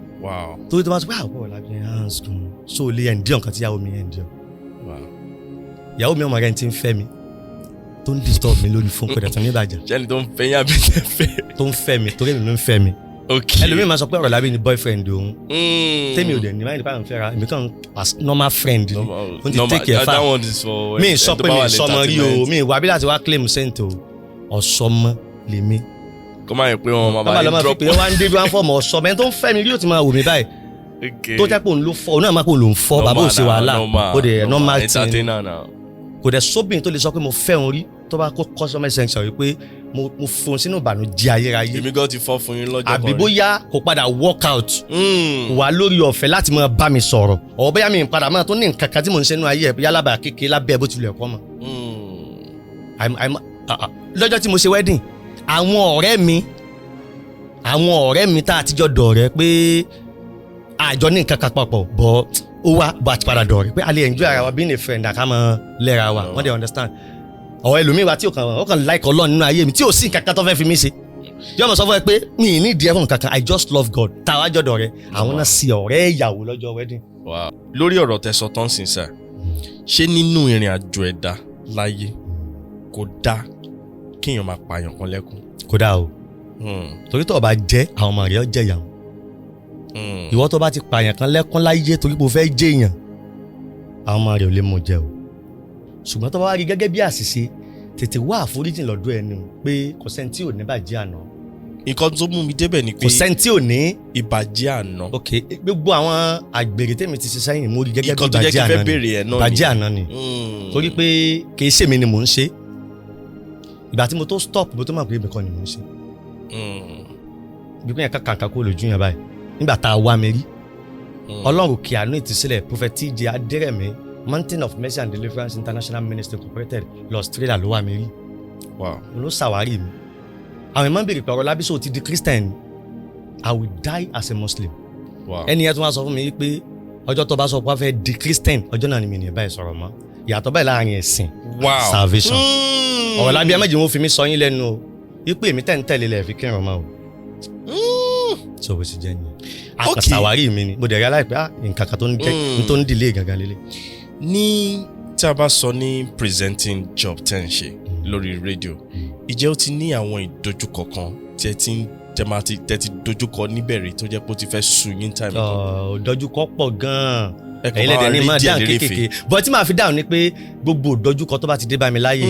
torí tó máa sọ pé àwọn Orolabi hands gun so lè ẹ̀ǹdíọ̀ nǹkan tí ìyàwó mi ẹ̀ǹdíọ̀ ìyàwó mi ọmọ rẹ̀ ti ń fẹ́ mi tó ń disturb mi lórí fún kódà tó ní ìbàjẹ́ jẹ́ni tó ń fẹ́ yín àbí tó ń fẹ́ mi torí mi ló ń fẹ́ mi ẹlòmíì máa sọ pé Orolabi ni boyfriend òun tèmi ò dẹ̀ ní báyìí nípa fẹ́ra èmi kàn as normal friend ni ó ti take care fa mi sọ pé mi sọmọ rí o mi wà bí láti wá claim cent o ọ̀sọ́mọ lèmi kó máa yẹ pé wọn máa máa drop pé wọ́n á ń débi wọ́n fọ́ọ̀mù ọ̀sọ́mọ ẹni tó ń fẹ́ mi rí ó ti máa wò mí báyìí tó jẹ́ pé òun ló fọ́ òun náà máa pé òun ló ń fọ́ bàbá ò ṣe wàhálà ó dẹ̀ normal thing kò dẹ̀ sóbìn tó lè sọ pé mo fẹ́ òun rí tó bá kó customer section rí pé mo fún sínú ìbànújẹ́ ayérayé èmi gan ti fọ́ fún yín lọ́jọ́ kan àbí bóyá kò padà work out kò wá lórí ọ̀fẹ́ láti máa bá mi sọ̀rọ̀ ọ̀ bóyá mi padà máa tó ní nǹkan kan tí mò ń ṣe nínú ayé ẹ̀ bóyá lábàá kékeré lábẹ́ bó tilẹ̀ kọ́ mọ̀ lọ́jọ́ tí mo ṣe wedding àwọn ọ̀rẹ́ mi tá a ti jọ dọ̀rẹ́ pé àjọ ní nǹkan kan papọ̀ bọ́ ó wá bá ti padà dọ̀rẹ́ pé a lè enjoy ara wa being a friend àká máa lẹ́ra wa wọ́n dey understand ọ̀rọ̀ ẹlòmíì wa tí ó kàn like Ọlọ́run nínú ayé mi tí ò sí nǹkan kan tó fẹ́ fi mí ṣe yóò mọ̀ sọ fún ẹ pé mi ì ní ìdí ẹ̀fọn kankan I just love God táwa jọ dọ̀rẹ́ àwọn náà sí ọ̀rẹ́ ìyàwó lọ́jọ́ wedding. lórí ọ̀rọ̀ tẹ́sán tán sí sá ṣé nínú ìrìn àjò ẹ̀dá láyé kò dáa kéèyàn máa pààyàn kan lẹ́kún. kò dáa o torí tó o bá jẹ́ àwọn ọmọ rẹ̀ ó jẹ́ ìyàwó ìwọ tó bá ti pààyàn kan lẹ́kún láyé torí pé o fẹ́ jẹ́ èèyàn àwọn ọmọ rẹ̀ ò lè mú jẹ o ṣùgbọ́n tó bá wá rí gẹ́gẹ́ bí àṣìṣe tètè wá àforíjìn lọ́dọ̀ ẹni pé kò sẹ́ni tí ò ní bàjẹ́ àná. nǹkan tó mú mi débẹ̀ ni pé kò sẹ́ni tí ò ní ìbàjẹ́ àná. ok gbogbo àwọn àgbèrè tèmi ti ṣe sẹ́yìn mo rí gẹ́gẹ́ bí ìbàjẹ́ àná ni torí pé kì í ṣèmi ni mò ń ṣe ìgbà tí mo tó stop mo tó mọ̀ pé èmi kọ́ ni mò ń ṣe. bí pé yẹn kàkà kó lójú yẹn báyìí nígbà tá a wá mi rí Ọlọ́run kí àánú ìtìsílẹ̀ Prophet TJ Adérẹ̀mí Mountain of Mercy and Deliverance International Ministry Incorporated l'Australia ló wà mí rí ló ṣàwárí mi àwọn ìmọ̀ ń bèrè pé Orolabi so ti di Christian I will die as a Muslim ẹni yẹn tó wá sọ fún mi pé ọjọ́ tó bá sọ pé wọ́n fẹ́ di Christian ọjọ́ náà ni mi ní báyìí sọ̀rọ̀ mọ́ ìyàtọ̀ báyìí láàrin ẹ̀sìn salvation Orolabi ẹ̀mẹ́jì wọn fi mí sọ yín lẹ́nu o ipò èmi tẹ̀ ń tẹ̀lé lẹ̀ fi kírun mọ́ o so bó ṣe jẹ́ nìyẹn àkàṣàwárí mi ni mo dẹ̀ rí aláìpẹ́ nǹkan kan tó ń delay gangan lélẹ̀. ní tí a bá sọ ní presenting job tẹ́ ń ṣe lórí rédíò ìjẹ́ ó ti ní àwọn ìdojúkọ kan tí ẹ ti ń tẹ́tí dojúkọ níbẹ̀rẹ̀ tó jẹ́ pé ó ti fẹ́ sú yín time kan. ìdojúkọ pọ̀ gan-an ẹ̀yin lẹ́dẹ̀ ní máa dáhùn kéékèèké bọ́ tí màá fi dáhùn ni pé gbogbo ìdojúkọ tó bá ti dé bá mi láyé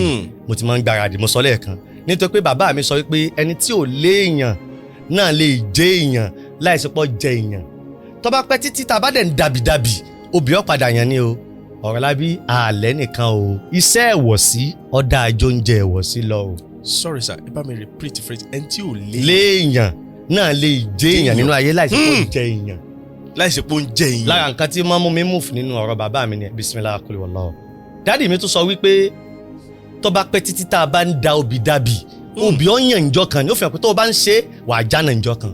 mo ti máa ń gbáradì mo sọ lẹ́ẹ̀kan nítorí pé bàbá mi sọ pé ẹni tí ò léèyàn náà lè jẹ́ èèyàn láìsípọ̀ jẹ́ èèyàn tó bá pẹ́ títí tá a bá dẹ̀ ń dàbìdàbì obì ọ̀padà yẹn ni o Orolabi àlẹ́ nìkan o iṣẹ́ ẹ̀wọ̀sí ọ̀dà àjọ oúnjẹ ẹ̀wọ̀sí lọ o. sorry sir ẹ bá mi repeat the phrase ẹni tí ò léèyàn náà lè jẹ́ èèyàn nínú ayé láìsípọ̀ jẹ́ èèyàn. láìsípọ̀ ń jẹ́ èèyàn. lára nǹkan tí mọ́mú mi mú nínú ọ̀rọ̀ bàbá mi ni bismillah kul wallah. dáàdì mi tún sọ wípé tó bá pẹ́ títí tá a bá ń da obì dàbì obì ọ̀yàn ìjọ kan ni ó fi hàn pé tó o bá ń ṣe wàá jánà ìjọ kan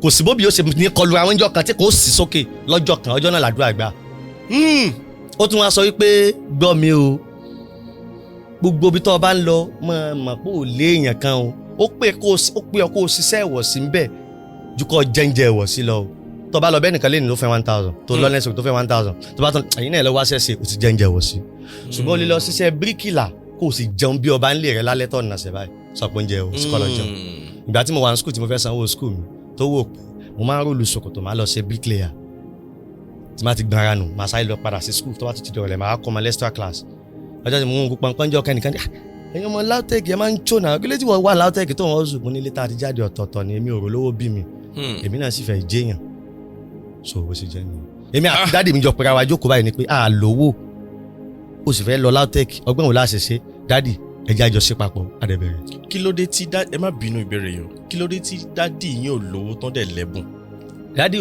kò sí bóbi ó ṣe ní kọlu àwọn ìjọ kan tí kò sì sókè lọ́jọ́ kan ọjọ́ náà làdúrà gbà. ó tún wá sọ wípé gbọ́ mi o gbogbo ibi tó o bá ń lọ mọ̀ pé ò lé èèyàn kan o ó pé ọ kó o ṣiṣẹ́ ìwọ̀sí ń bẹ̀ ju kọ́ jẹ́ǹjẹ́ ìwọ̀sí lọ o tó o bá lọ bẹ́ẹ̀ nìkan lẹ́yìn ló fẹ́ 1,000 tó lọ lẹ́sìn tó fẹ́ 1,000 tó bá tán ẹ̀yin náà lọ wá ṣẹ́ṣe o ti jẹ́ǹjẹ́ ìwọ̀sí ṣùgbọ́n o lè lọ ṣiṣẹ́ bíríkìlà kó o sì jẹun bí ọba ńlẹ̀ rẹ lálẹ́ tọ̀ nàṣẹ báyìí sọpọ̀ oúnjẹ o síkọ́ lọ jẹun ìgbà tí mo wà ní skul tí mo fẹ́ sanwó skul mi tó wò pé mo máa ń rólù ṣòkòtò máa lọ ṣe bricklayer tí máa ti gbọ́n ara nù máa sáré lọ padà sí skul tó bá ti dọ̀rọ̀ lẹ̀ máa kọ́ ọmọ extra class ọjọ́ tí mo ń gbọ́ pọ́npọ́n jọ kẹ́nìkan ẹ̀yin ọmọ LAUTECH ẹ máa ń chó náà kílé tí wọ́n wà LAUTECH tó wọ́n zùn ní létà àti jáde ọ̀tọ̀ọ̀tọ̀ ni èmi ò rò lówó bí mi èmi náà sì fẹ́ jẹ́yàn so bó ṣe jẹ́ nìyẹn èmi àti dáàdì mi jọ pera wa jókòó báyìí ni pé lówó o sì fẹ́ lọ LAUTECH ọgbọ́n wo láṣẹ ṣe dáàdì ẹjẹ́ àjọṣe papọ̀ adẹ̀bẹ̀rẹ̀. kí ló dé tí ẹ má bínú ìbéèrè yìí o kí ló dé tí dáàdì yín ò lówó tán dẹ̀ lẹ́bùn. dáàdì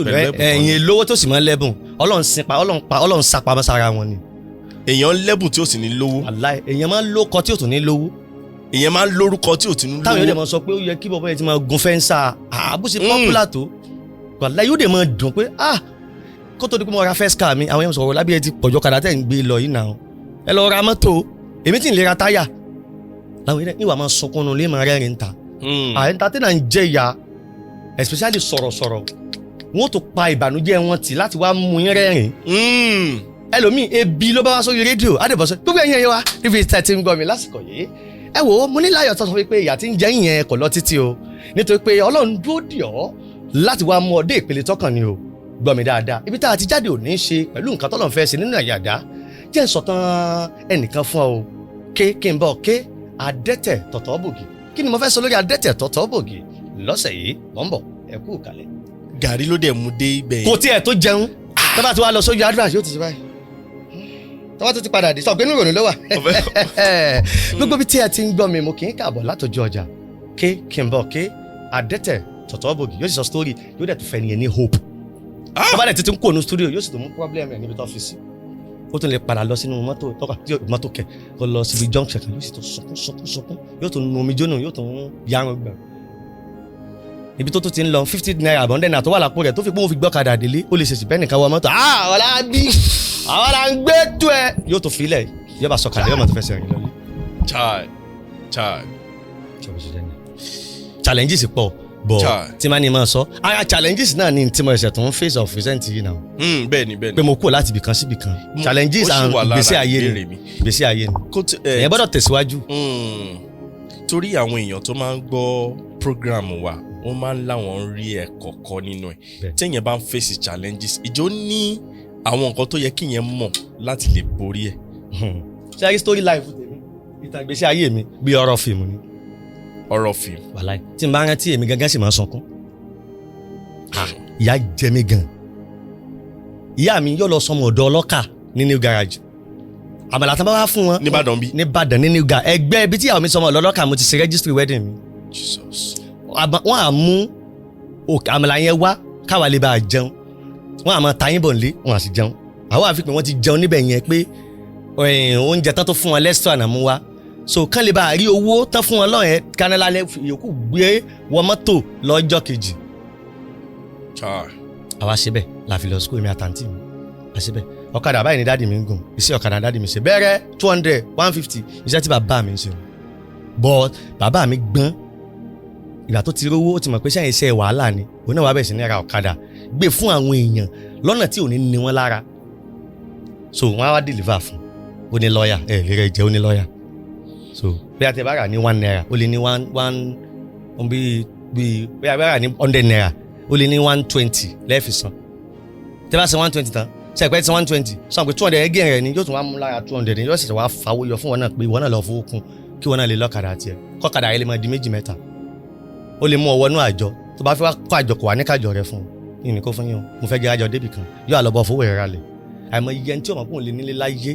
ẹ̀yin lówó tó sì mọ́ lẹ́bùn Ọlọ́run sápamọ́ sára wọn ni. èèyàn lẹ́bùn tí ò sì ní lówó. wàláhì èèyàn máa ń lókọ tí ò tún ní lówó. èèyàn máa ń lórúkọ tí ò tún ní lówó. táwọn yóò dẹ̀ máa sọ pé ó yẹ kí bọ́bọ́ yẹn ti máa gun fẹ́ǹsà àbúṣe pọ́pùlà tó wàláhì yóò dẹ̀ máa dùn pé kó tó di pé mo ra first car mi àwọn yẹn sọ̀rọ̀ lábẹ́ ẹ ti pọ̀jọ́ kadà tẹ̀ ń gbé lọ yìí náà ẹ lọ ra mọ́tò èmi tí ń lè ra táyà láwọn yẹn ìwà máa sunkún nù lé máa rẹ́rìn ta entertainer ń jẹ ìyá especially sọ̀rọ̀sọ̀rọ̀ wọn tó pa ìbànújẹ́ wọn tì láti wá mú yín rẹ́rìn ẹlòmíì ebi ló bá wá sórí rédíò adébọ̀sọ gbogbo ẹ̀yìn ẹ̀yẹ wa níbi tẹ̀tí ń gbọ́ mi lásìkò yìí ẹ wò ó mo ní láyọ̀ tó sọ pé ìyà tí ń jẹ́ yẹn kò lọ títí o nítorí pé Ọlọ́run dúró dì ọ́ láti wá mú ọ dé ìpele tọkàn ni o gbọ́ mi dáadáa ibi tá a ti jáde ò ní ṣe pẹ̀lú nǹkan tọ́lọ́run fẹ́ ṣe nínú àyàdá jẹ́ ń sọ̀tàn ẹnìkan fún ọ o kí n bọ̀ adẹ́tẹ̀ tọ̀tọ̀ bògì kí ni mo fẹ́ sọ lórí adẹ́tẹ̀ tọ̀tọ̀ bògì lọ́sẹ̀ yìí mò ń bọ̀ ẹ kú kalẹ̀. gàrí ló dẹ̀ mú dé ibẹ̀ yẹn. kò tiẹ̀ tó jẹun tọ́ba tí wàá lọ sójú advance yóò ti ṣe báyìí tọ́ba tó ti padà dé sọ pé inú ìrònú ló wà. gbogbo bí tí ẹ ti ń gbọ́ mi mo kì í kààbọ̀ látọjú ọjà kí n bọ̀ adẹ́tẹ̀ tọ̀tọ̀ bògì yóò sì sọ story yóò dẹ̀ tó fẹ́ nìyẹn ní hope. tọ́ba dẹ̀ ti ń kó nu studio yóò sì tó mú problem ẹ̀ níbi tó fi sí ó tún lè padà lọ sínú mọ́tò kẹ̀ kó lọ síbi junction kan yóò sì tún sunkún yóò tún nu omi jóná yóò tún yarun gbà ibi tó ti ń lọ 50 naira àbọ̀ndẹ̀ náà tó wà lápò rẹ̀ tó fi pé wọ́n fi gbọ́kadà délé ó lè ṣèṣì bẹ́ẹ̀ nìkan wọ mọ́tò Ọlábí àwọn là ń gbé tó ẹ yóò tó filẹ̀ yóò bá sọ̀kalẹ̀ yóò máa tó fẹsẹ̀ rìn lọ́lé. challenges pọ̀ bọ̀ tí máa ní máa sọ ara challenges náà ni tí mo ṣẹ̀ tó ń face of recent yìí náà. bẹ́ẹ̀ni pé mo kúrò láti ibìkan sí ibìkan challenges and ìgbésí ayé ni ìyẹn gbọ́dọ̀ tẹ̀síwájú. torí àwọn èèyàn tó máa ń gbọ́ program wa wọ́n máa ń láwọn rí ẹ̀kọ́ kọ́ nínú ẹ̀ téèyàn bá ń face challenges ìjọ ní àwọn nǹkan tó yẹ kí yẹn mọ̀ láti lè borí ẹ̀. ṣé ayé story life tèmi ìtàn ìgbésí ayé mi bí ọ̀rọ̀ fíìmù ni. ọ̀rọ̀ fíìmù. wàláì tí n bá rántí èmi gangan sì máa ń sunkún. ìyá jẹ mí gan. ìyá mi yóò lọ sọmọ ọ̀dọ̀ ọlọ́kà ní new garage. àmàlà tán bá wá fún wọn. nìbàdàn bí. nìbàdàn ní new garage ẹgbẹ́ ibi tí ìyàwó mi sọmọ ọ̀dọ̀ ọlọ́kà mo ti ṣe registry wedding mi. Jesus. wọ́n á mú àmàlà yẹn wá káwa lè bá a jẹun wọ́n á máa ta yín bọ̀ nílé wọ́n á sì jẹun àwọn àfikún wọn ti jẹun níbẹ̀ yẹn pé oúnjẹ tán tó fún wọn lẹ́sítọ̀ àmú wá so kán lè bá a rí owó tán fún wọn lọ́yẹn kánálálẹ́ yòókù gbé wọ mọ́tò lọ́jọ́ kejì. àwa ṣe bẹ́ẹ̀ la fi lọ sukùl mi àtàntì mi a ṣe bẹ́ẹ̀ ọ̀kadà báyìí ni dáàdì mi ń gùn iṣẹ́ ọ̀kadà dáàdì mi ṣe bẹ́ẹ̀rẹ̀ 200 150 iṣẹ́ tí bàbá mi ń ṣe but bàbá mi gbọ́n ìgbà tó ti rówó ó ti mọ̀ pé sẹ́yìn iṣẹ́ wàhálà ni òun náà wà bẹ̀rẹ̀ sí ní ra ọ̀kadà gbé fún àwọn èèyàn lọ́nà tí ò ní ní wọn lára so wọ́n á wá deliver fún ó ní lọ́ọ̀yà lè rẹ̀ jẹ́ ó ní lọ́ọ̀yà so bí a ti bá rà ní 1 naira ó lè ní bí a bá rà ní 100 naira ó lè ní 120 lẹ́ẹ̀fì san tí a bá san 120 tán sẹ́ẹ̀pẹ́ tí 120 sọ pé 200 ẹgẹ́ rẹ̀ ni yóò tún wá mú lára 200 ni yóò sì wá fawó yọ fún wọn náà pé wọn náà lọ fowó kún kí wọn náà lè lọ́kadà tiẹ̀ kọ́kadà yẹn lè máa di méjì mẹ́ta ó lè mú ọwọ́ inú àjọ tó bá fẹ́ wá kó àjọ kò wá ní kájọ rẹ fún un yìí ní kó fún yín o mo fẹ́ jẹ́ àjọ débì kan yóò àlọ́bọ̀ fowó ìrora lẹ̀ àìmọ̀ iye tí ọmọ kóun lè nílé láyé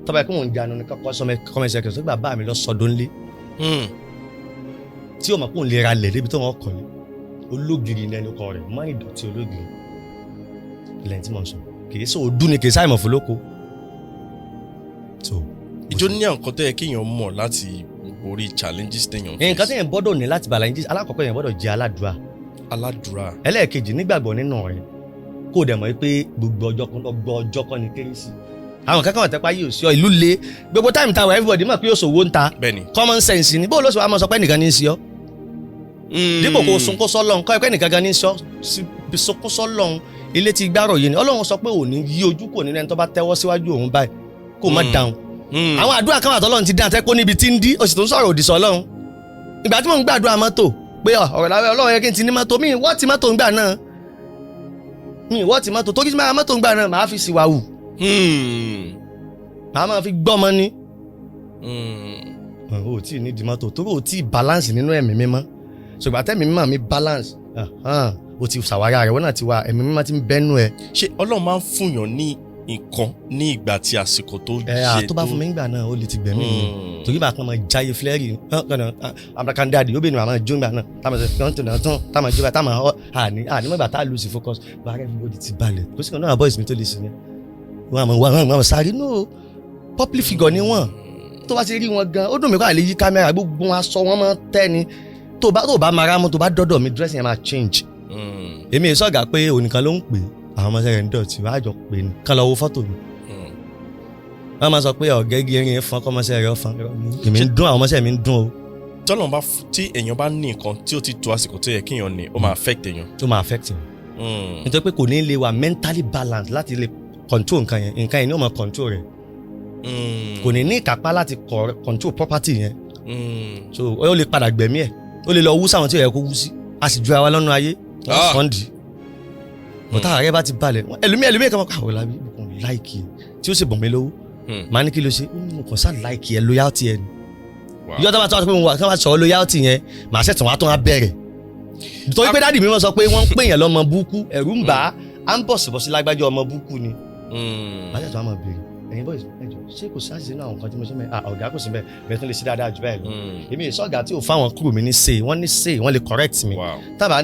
tọ́ba ẹ̀kọ́ òun jánu ní kọ́kọ́ kọ́mẹ́sì ẹ̀kẹ́ sọ́gbà bá mi lọ sọdún lé tí ọmọ kóun lè ra lẹ̀ débi tó wọn kọ̀ lé ológiri ní ẹnu kọ rẹ̀ má ìdọ̀tí ológiri ilẹ̀ tí mo sọ kì í sọ òdú ni kì í sáì mọ̀ fúlókó. ìjọ ní nǹkan tó yẹ kéèyàn mọ̀ láti borí challenges téèyàn face. nǹkan téèyàn gbọ́dọ̀ ní láti bàlá yín alákọ̀ọ́kọ́ yẹn gbọ́dọ̀ jẹ́ aládùúrà. ẹlẹ́ẹ̀kejì nígbàgbọ́ nínú rẹ̀ kó o dẹ̀ mọ̀ pé gbogbo ọjọ́ kan ní kérésì. àwọn kankan wà tẹ́pá yóò sí ọ ìlú le gbogbo táìmù táwọn everybody mọ̀ pé yóò sòwò ń ta common sense ni bó ló sọ wá mọ̀ sọ pé nìkan ní í sí ọ. dípò kó o sunkún sọ́lọ́run kọ́ ẹ pé nìkan gan ní í sọ sunkún sọ́lọ́run ilé ti gbárò yìí ni Ọlọ́run sọ pé òní yí ojú kò nínú ẹni tó bá tẹ́wọ́ síwájú òun báyìí kó má dáhùn. àwọn àdúrà kan wà tọ́lọ́run ti dáhùn tẹ́kọ́ níbi tí ń dí o sì tó ń sọ̀rọ̀ òdì sọ́lọ́run. ìgbà tí mò ń gbàdúrà mọ́tò pé ọ̀rọ̀ láwẹ́ Ọlọ́run yẹ kí n ti ní mọ́tò mi wọ́n ti mọ́tò ń gbà náà mi wọ́n ti mọ́tò torí tí máa mọ́tò ń gbà náà máa fi sì wà wù. máa fi gbọ́mọ ni. o tí ní di mọ́tò tó o tí balance nínú ẹ̀mí mímọ́ ṣùgbọ́n àtẹ̀mí mímọ́ mi balance o ti ṣàwárà rẹ̀ wọ́n náà ti wá ẹ̀mí mímọ́ ti ń bẹ́nu ẹ̀. ṣé Ọlọ́run máa ń fúnyàn ní nǹkan ní ìgbà tí àsìkò tó yẹ tó bá fún mi nígbà náà ó lè ti gbẹ̀mí mi torí bá kan máa jáyé flẹ́rì abrakandadi ó bẹ̀ ni màmá jó ńgbà náà táwọn ṣe tán tó náà tán táwọn jó bá táwọn àní mọ̀gbà tá a lose focus bá rẹ̀ everybody ti balẹ̀ kó sì kan náà boys mi tó lè sìn yẹn wọn sáré no public figure ni wọn tó bá ti rí wọn gan ó dùn mí kó àlè yí kámẹ́rà gbogbo aṣọ wọn máa tẹ́ ni tó bá mara mọ́ tó bá dọ́dọ̀ mi dressing yẹn máa change èmi ìsọ̀gà pé onìkan ló ń pè àwọn ọmọ sẹ́yìn dọ̀tí wàá jọ pé ní kán lọ wo fọ́tò mi wọ́n máa sọ pé ọ̀gẹ́gì erin fún ọkọ̀mọṣẹ́ rẹ̀ ọ̀fọn èmi ń dún àwọn ọmọọṣẹ́ mi ń dún o. tọ́lọ̀ bá tí èèyàn bá ní nǹkan tí ó ti tó àsìkò tó yẹ kéèyàn ní ó máa affect èèyàn. ó máa affect èèyàn nítorí pé kò ní lè wà mentally balance láti lè control nǹkan yẹn ni ó máa control rẹ̀ kò ní ìkápá láti control property yẹn so ó lè padà gbẹ̀mí ẹ̀ ó lè lọ wú sáwọn tí ó yẹ kó wú sí a sì ju ara lọ́nà ayé sọ́ndì bọ́tà ààrẹ bá ti balẹ̀ ẹlòmíì kan máa Orolabi láìkì tí ó sì bọ̀ mí lówó màá ní kí ló ṣe mo kàn sá láìkì ẹ loyalty ẹ ni ìjọ tó bá tọ́ pé mo wà kí wọ́n bá sọ loyalty yẹn màá ṣẹ̀tàn wá tó wá bẹ̀rẹ̀ nítorí pé dáàdì mi wọ́n sọ pé wọ́n ń pè yẹn lọ́mọ búkú ẹ̀rù ń bà á ń bọ̀sibọ̀sí lágbájá ọmọ búkú ni màá ṣẹ̀tàn wá máa bèrè ẹ̀yin boys ẹjọ ṣé kò sáà sí náà nǹkan tí mo ṣe mẹ́ ọ̀gá kò sí bẹ́ẹ̀ bẹ́ẹ̀ tún lè ṣe dáadáa jù bẹ́ẹ̀ lọ èmi ìṣọ́gà tí ò fáwọn crew mi ní say wọ́n ní say wọ́n lè correct mi tábà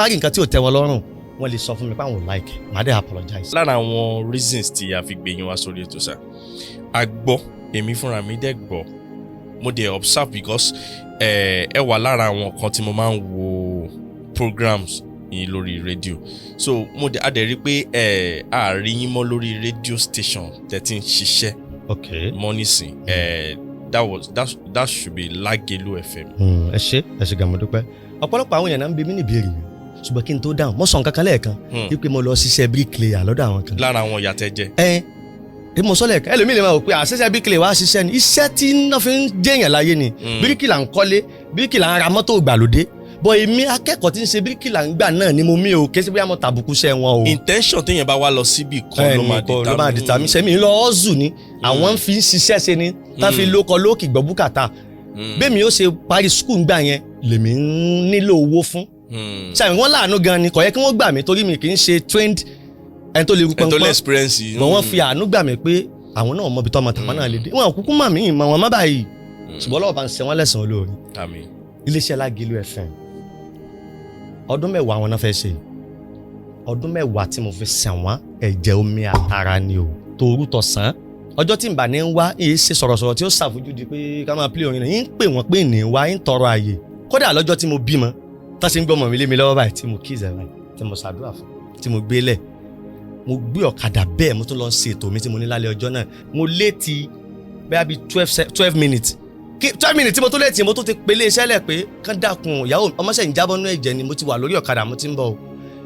rí nǹkan tí ò tẹ́ wọn lọ́rùn wọ́n lè sọ fún mi pé àwọn ò like màá dẹ̀ apologize. lára àwọn reasons tí a fi gbé yín wá sórí ètò sá a gbọ́ èmi fúnra mi dẹ̀ gbọ́ mo dẹ̀ observe because ẹ wà lára àwọn kan tí mo máa ń wo programs yín lórí rédíò so mo dẹ̀ adẹ̀ rí pé a rí yín mọ́ lórí rédíò station tẹ̀tí ń ṣiṣẹ́ mọ́ nísìn that should be Lagelu FM. ẹ ṣe gàmọ́ dúpẹ́ ọ̀pọ̀lọpọ̀ àwọn èèyàn náà ń bi mí ní ìbéèrè yẹn ṣùgbọ́n kí n tó dáhùn mo sọ nǹkan kan lẹ́ẹ̀kan wípé mo lọ ṣiṣẹ́ bricklayer lọ́dọ̀ àwọn kan. lára àwọn ìyàtẹ̀ jẹ. mo sọ lẹ́ẹ̀kan ẹlòmíì lè máa wò pé àṣẹṣẹ́ bricklayer wá ṣiṣẹ́ ni iṣẹ́ tí náà fi ń jẹ́yàn láyé ni bíríkìlà ń kọ́lé bíríkìlà ń ra mọ́tò ìgbàlódé bọ̀ èmi akẹ́kọ̀ọ́ tí ń ṣe bíríkìlà ń gbà náà ni mo mí o kí ẹ ṣe bóyá mo tàbùkù iṣẹ́ wọn o. intention téèyàn bá wá lọ síbi kan ló máa determine sẹ́mi lọ ọ́zù ni àwọn ń fi ṣiṣẹ́ ṣe ni tá fi lóko lókì gbọ́ bùkátà bẹ́ẹ̀ mi ó ṣe parí skul gbà yẹn lèmi ń nílò owó fún ṣàmì wọn láàánú gan ni kò yẹ kí wọ́n gbà mí torí mi kì í ṣe trained ẹni tó lè rú pọnpọn mọ wọn fi àánú gbà mí pé àwọn náà mọ ibi tó ọmọ tàwọn náà lè dé wọn kúkú mà mí ìmọ̀ wọn má báyìí ṣùgbọ́n Ọlọ́run bá ń ṣe wọ́n lẹ́san olóore. iléeṣẹ́ Lagelu FM ọdún 10 wọn náà fẹ́ ṣe ọdún 10 tí mo fi sàn wọ́n ẹ̀jẹ̀ omi àtàrà ni o torú tọ̀sán ọjọ́ tí n bà ní ń wá èyí ṣe sọ̀rọ̀sọ̀rọ̀ tí ó ṣàfojúdi pé ká máa play orin náà yín pè wọ́n pé ní wá yín tọrọ àyè kódà lọ́jọ́ tí mo bímọ tó ṣe ń gbọ́mọ mi lé mi lọ́wọ́ báyìí tí mo kíìsẹ̀ báyìí tí mo ṣàdúrà fún tí mo gbé lẹ̀ mo gbé ọ̀kadà bẹ́ẹ̀ mo tún lọ ṣe ètò mi tí mo ní lálẹ́ ọjọ́ náà mo léètì bẹ́ẹ̀ bí 12 minutes 12 minutes tí mo tó léètì mo tó ti pelé iṣẹ́ lẹ̀ pé kán dákun ìyàwó ọmọọṣẹ́ ìjábọ̀ nú ẹ̀jẹ̀ ni mo ti wà lórí ọ̀kadà mo ti ń bọ̀ o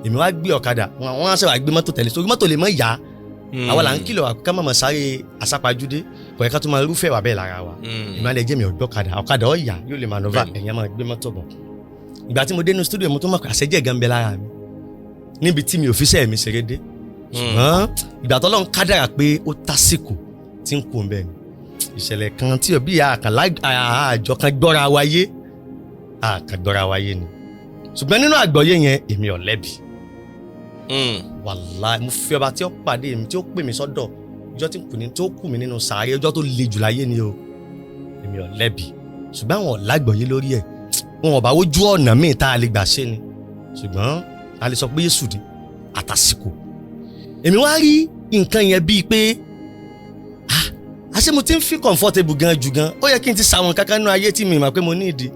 èmi wá gbé ọ̀kadà wọ́n á ṣe wá gbé mọ́tò tẹ̀lé sórí mọ́tò lè mọ́ ìyá àwa là ń kìlọ̀ ká má mọ̀ sáré àsápajúdé kò yẹ ká tó máa rúfẹ́ wà bẹ́ẹ̀ lára wa ìmọ̀ alẹ́ jẹ́ mi ọ̀gbẹ́ ọ̀kadà ọ̀yà yóò lè máa nọ́fà ẹ̀yìn máa gbé mọ́tò bọ̀ ìgbà tí mo dé inú studio mo tó mọ̀ àṣẹjẹ́ gan bẹ lára mi níbi tí mi ò fi sẹ́ẹ̀ mi ṣeré dé ṣùgbọ́n ìgbà tó lọ́n kádàrà pé ó tásìkò tí ń kó bẹ́ẹ̀ ni ìṣẹ̀lẹ̀ kan tí òbí àjọ kan gbọ́ra wáyé ni ṣùgbọ́n nínú àgbọ́yé yẹn èmi ò lẹ́bi wàláì mo fi ọba tí ó pàdé mi tí ó pè mí sọ́dọ̀ ọjọ́ tí ó kù mí nínú sàárè ọjọ́ tó le jù láyé ni o èmi ò lẹ́bi ṣùgbọ́n àwọn ọ̀làgbọ̀yé lórí ẹ̀ wọn ò bá wojú ọ̀nà míì tá a lè gbà ṣe ni ṣùgbọ́n a lè sọ pé Yésù dé àtàsìkò èmi wá rí nǹkan yẹn bíi pé àṣé mo ti ń fi comfortable gan jù gan ó yẹ kí n ti sàwọn kankan nínú ayé tí mi mọ̀ pé mo ní ìdí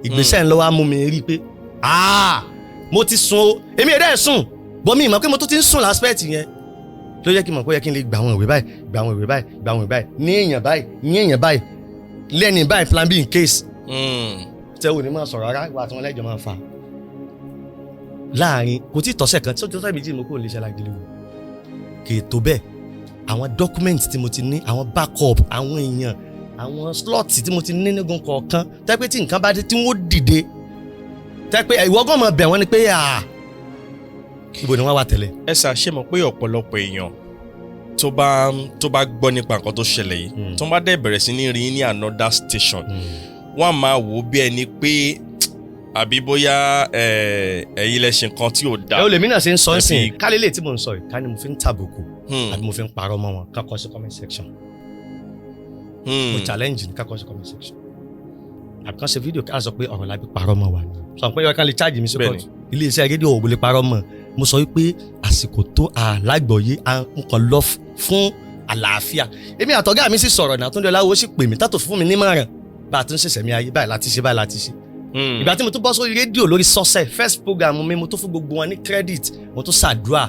ìgbésẹ̀ ńlọ wa mú mi rí pé mo ti sùn o èmi ẹ̀dá ẹ̀ sùn bọ́ mi mọ̀ pé mo tó ti ń sùn láspẹ́ẹ̀tì yẹn ló yẹ kí n mọ̀ pé ó yẹ kí n lè gbà àwọn ìwé báyìí ní èèyàn báyìí lẹ́ni báyìí plan B in case tẹ́wò ní máa sọ̀rọ̀ ara ìwà àti wọn lẹ́jọ́ máa fà láàrin kò tí ì tọ́sẹ̀ kan tí ó ti tọ́sẹ̀ méjì mo kò lè ṣe Lagelu kì í tó bẹ́ẹ̀ àwọn dọ́kúmẹ́ǹtì tí mo ti ní àwọn backup àwọn èèyàn àwọn slot tí mo ti ní nígun kọ̀ọ̀kan tẹ́ pé tí nǹkan bá dé tí wọ́n dìde tẹ́ pé ìwọ́gàn máa bẹ̀ wọ́n ni pé ibo ni wọ́n wà tẹ́lẹ̀. ẹ ṣe mọ̀ pé ọ̀pọ̀lọpọ̀ èèyàn tó bá gbọ́ nípa nǹkan tó ṣẹlẹ̀ yìí tó bá dẹ̀ bẹ̀rẹ̀ sí ní rí ní another station wọ́n máa wò bí ẹni pé àbí bóyá ẹ̀yin lẹ́sìn kan tí ò dá. ẹ o lèmi náà ṣe ń sọ ń sìn kálílẹ̀ tí mò ń sọ yìí ká ní mo fi ń tàbùkù àbí mo fi ń parọ́ mọ́ wọn kákọ́ sí comment section. mo challenge ní kákọ́ sí comment section. àbí kan ṣe fídíò ká sọ pé Orolabi parọ́ mọ́ wa ni. sọ pé yọ̀ọ́ kan lè charge mi sí court. ilé iṣẹ́ rédíò òwò lè parọ́ mọ́. mo sọ wípé àsìkò tó àlágbọ̀yé mo kàn lọ fún àlàáfíà. èmi àtọ̀gá mi sì sọ̀rọ̀ náà Túndé Ọláwó sì pè mí tátò fún mi nímọ̀ràn bá a tún ṣẹ̀ṣẹ̀ mi ayé báyìí láti ṣe. ìgbà tí mo tún bọ́ sórí rédíò lórí Success first program mi mo tún fún gbogbo wọn ní credit mo tún ṣàdúrà.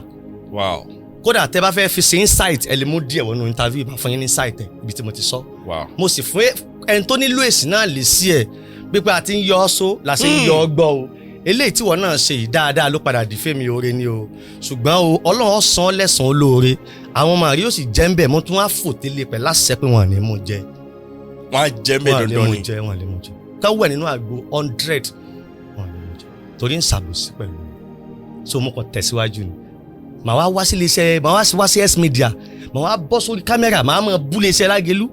Wow. kódà tẹ bá fẹ́ fi ṣe insight ẹ lè mú díẹ̀ wọnú interview ìbá fún yín ní insight ẹ ibi tí mo ti sọ. Wow. mo sì fún ẹni tó nílò èsì náà lè sí ẹ pípẹ́ àti ń yọ ọ́ só la ṣe ń yọ ọ́ gbọ́ o eléyìí tí wọn náà ṣe yìí dáadáa ló padà di fẹ́mi oore ni o ṣùgbọ́n o Ọlọ́run san lẹ́san olóore àwọn ọmọ àrí yóò sì jẹ́ ń bẹ̀ mo tún wá fòtélé pẹ̀ láṣẹ pé wọn ò ní mú jẹ. wọ́n á jẹ́ mẹ́rin dandan ni. wọ́n lè mú jẹ káwọ́ ẹ̀ nínú àgbo 100 wọ́n lè mú jẹ torí ń ṣàbòsí pẹ̀lú so mo kàn tẹ̀síwájú ni màá wá sí iléeṣẹ́ màá wá sí Smedia màá wá bọ́ sórí kámẹ́rà màá mọ̀ bú iléeṣẹ́ Lágelú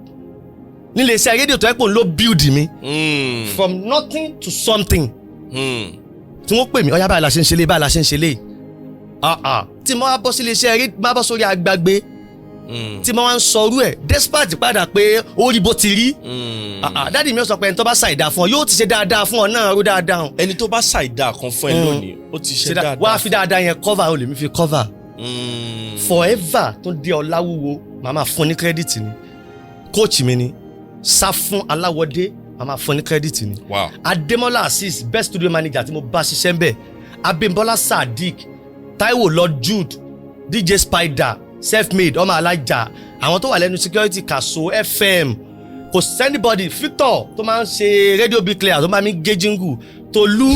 nílé iṣẹ́ rédíò tó ẹ́ pò ń lọ build mi from nothing to something tí wọ́n pè mí ọ̀yá báyìí la ṣe ń ṣe lé báyìí la ṣe ń ṣe lé tí mo wá bọ́ sí iléeṣẹ́ rí má bọ́ sórí agbágbé tí mo wá ń sọrú ẹ̀ despite padà pé ó rí bó ti rí dáàdi mi ó sọ pé ẹni tó bá ṣàìdá fún ọ yóò ti ṣe dáadáa fún ọ náà ró dáadáa. ẹni tó bá ṣàìdá kan fún ẹ lónìí ó ti ṣe dáadáa. wá fi dáadáa yẹn cover o lè mi fi cover forever tó dé Ọláwúwo màá máa fún ní credit ni coach mi ni sá fún Aláwọ̀dé màá máa fún ní credit ni. Wow. Adémọ́lá Azeez best studio manager tí mo bá ṣiṣẹ́ ń bẹ̀ Abímbọ́lá Sadiq Táíwò Lord Jude DJ Spider self-made ọmọ alájà àwọn tó wà lẹ́nu security Kaso FM kò sẹ́nibọ́dì Victor tó máa ń ṣe radio big clear tó máa ń gé jingle Tolú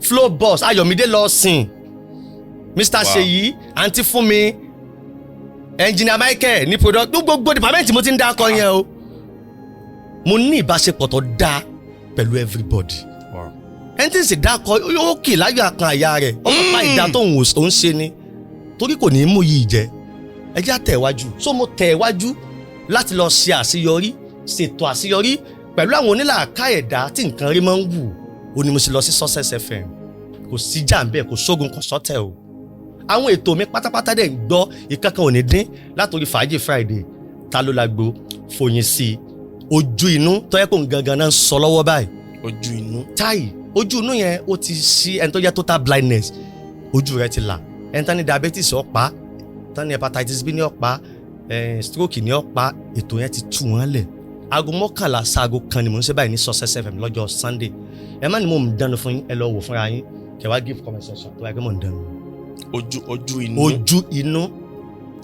flow boss Ayọ̀mídé Lọ́sìn Mr. Ṣèyí àǹtí Fúnmi engineer Michael ní product gbogbo department mo ti ń dákọ yẹn o mo ní ìbáṣepọ̀ tó dáa pẹ̀lú everybody. ẹni tí ń sì dákọ yóò kì láyọ̀ àkàn àyà rẹ̀ ọmọ pa ìdá tó ń ṣe ni torí kò ní í mú yìí jẹ ẹ jẹ́ àtẹ̀wájú so mo tẹ̀wájú láti lọ ṣe àṣeyọrí ṣètò àṣeyọrí pẹ̀lú àwọn onílàáká ẹ̀dá tí nǹkan rí máa ń wù ó ní mo ṣe lọ sí Success FM kò sí jàǹbẹ́ kò sógun kò sọ́tẹ̀ o àwọn ètò mi pátápátá dẹ̀ ń gbọ́ ìkankan ò ní dín látòrí Fàájì Friday Ta ló lágbo Fòyìn sí Ojú Inú tó yẹ kó gangan náà ń sọ lọ́wọ́ báyìí Ojú Inú táì ojú inú yẹn ó ti ṣí ẹni tó jẹ́ total blindness ojú rẹ̀ ti là ẹni tán ní diabetes ọ̀pá tán ní hepatitis B ní ọ̀pá stroke ní ọ̀pá ètò yẹn ti tú wọn lẹ̀ aago 11 sáago 1 ni mò ń ṣe báyìí ní Success FM lọ́jọ́ Sunday ẹ má ní mo ń dánu fún yín ẹ lọ wò fúnra yín kẹ wá give comment section tó wáyé pé mo ń dánu. ojú inú ojú inú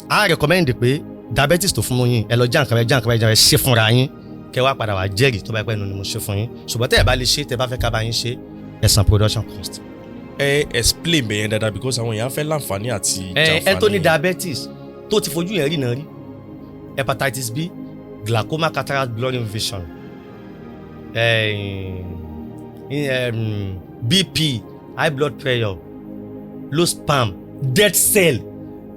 a recommend pé diabetes tó fún yín ẹ lọ jàǹkàrẹ́ ṣe fúnra yín kẹ wá padà wá jẹ́rìí tó bá pẹ́ nu ni mo ṣe fún yín ṣùgbọ́n tẹ́ ẹ bá lè ṣe tẹ́ bá fẹ́ ká bá yín ṣe ẹ san production cost. Explain bẹ́yẹn dáadáa because àwọn èèyàn fẹ́ láǹfààní àti jàǹfààní. ẹ tó ní diabetes tó ti fojú yẹn rí náà rí hepatitis B glaucoma cataract blurring vision BP high blood pressure low sperm dead cell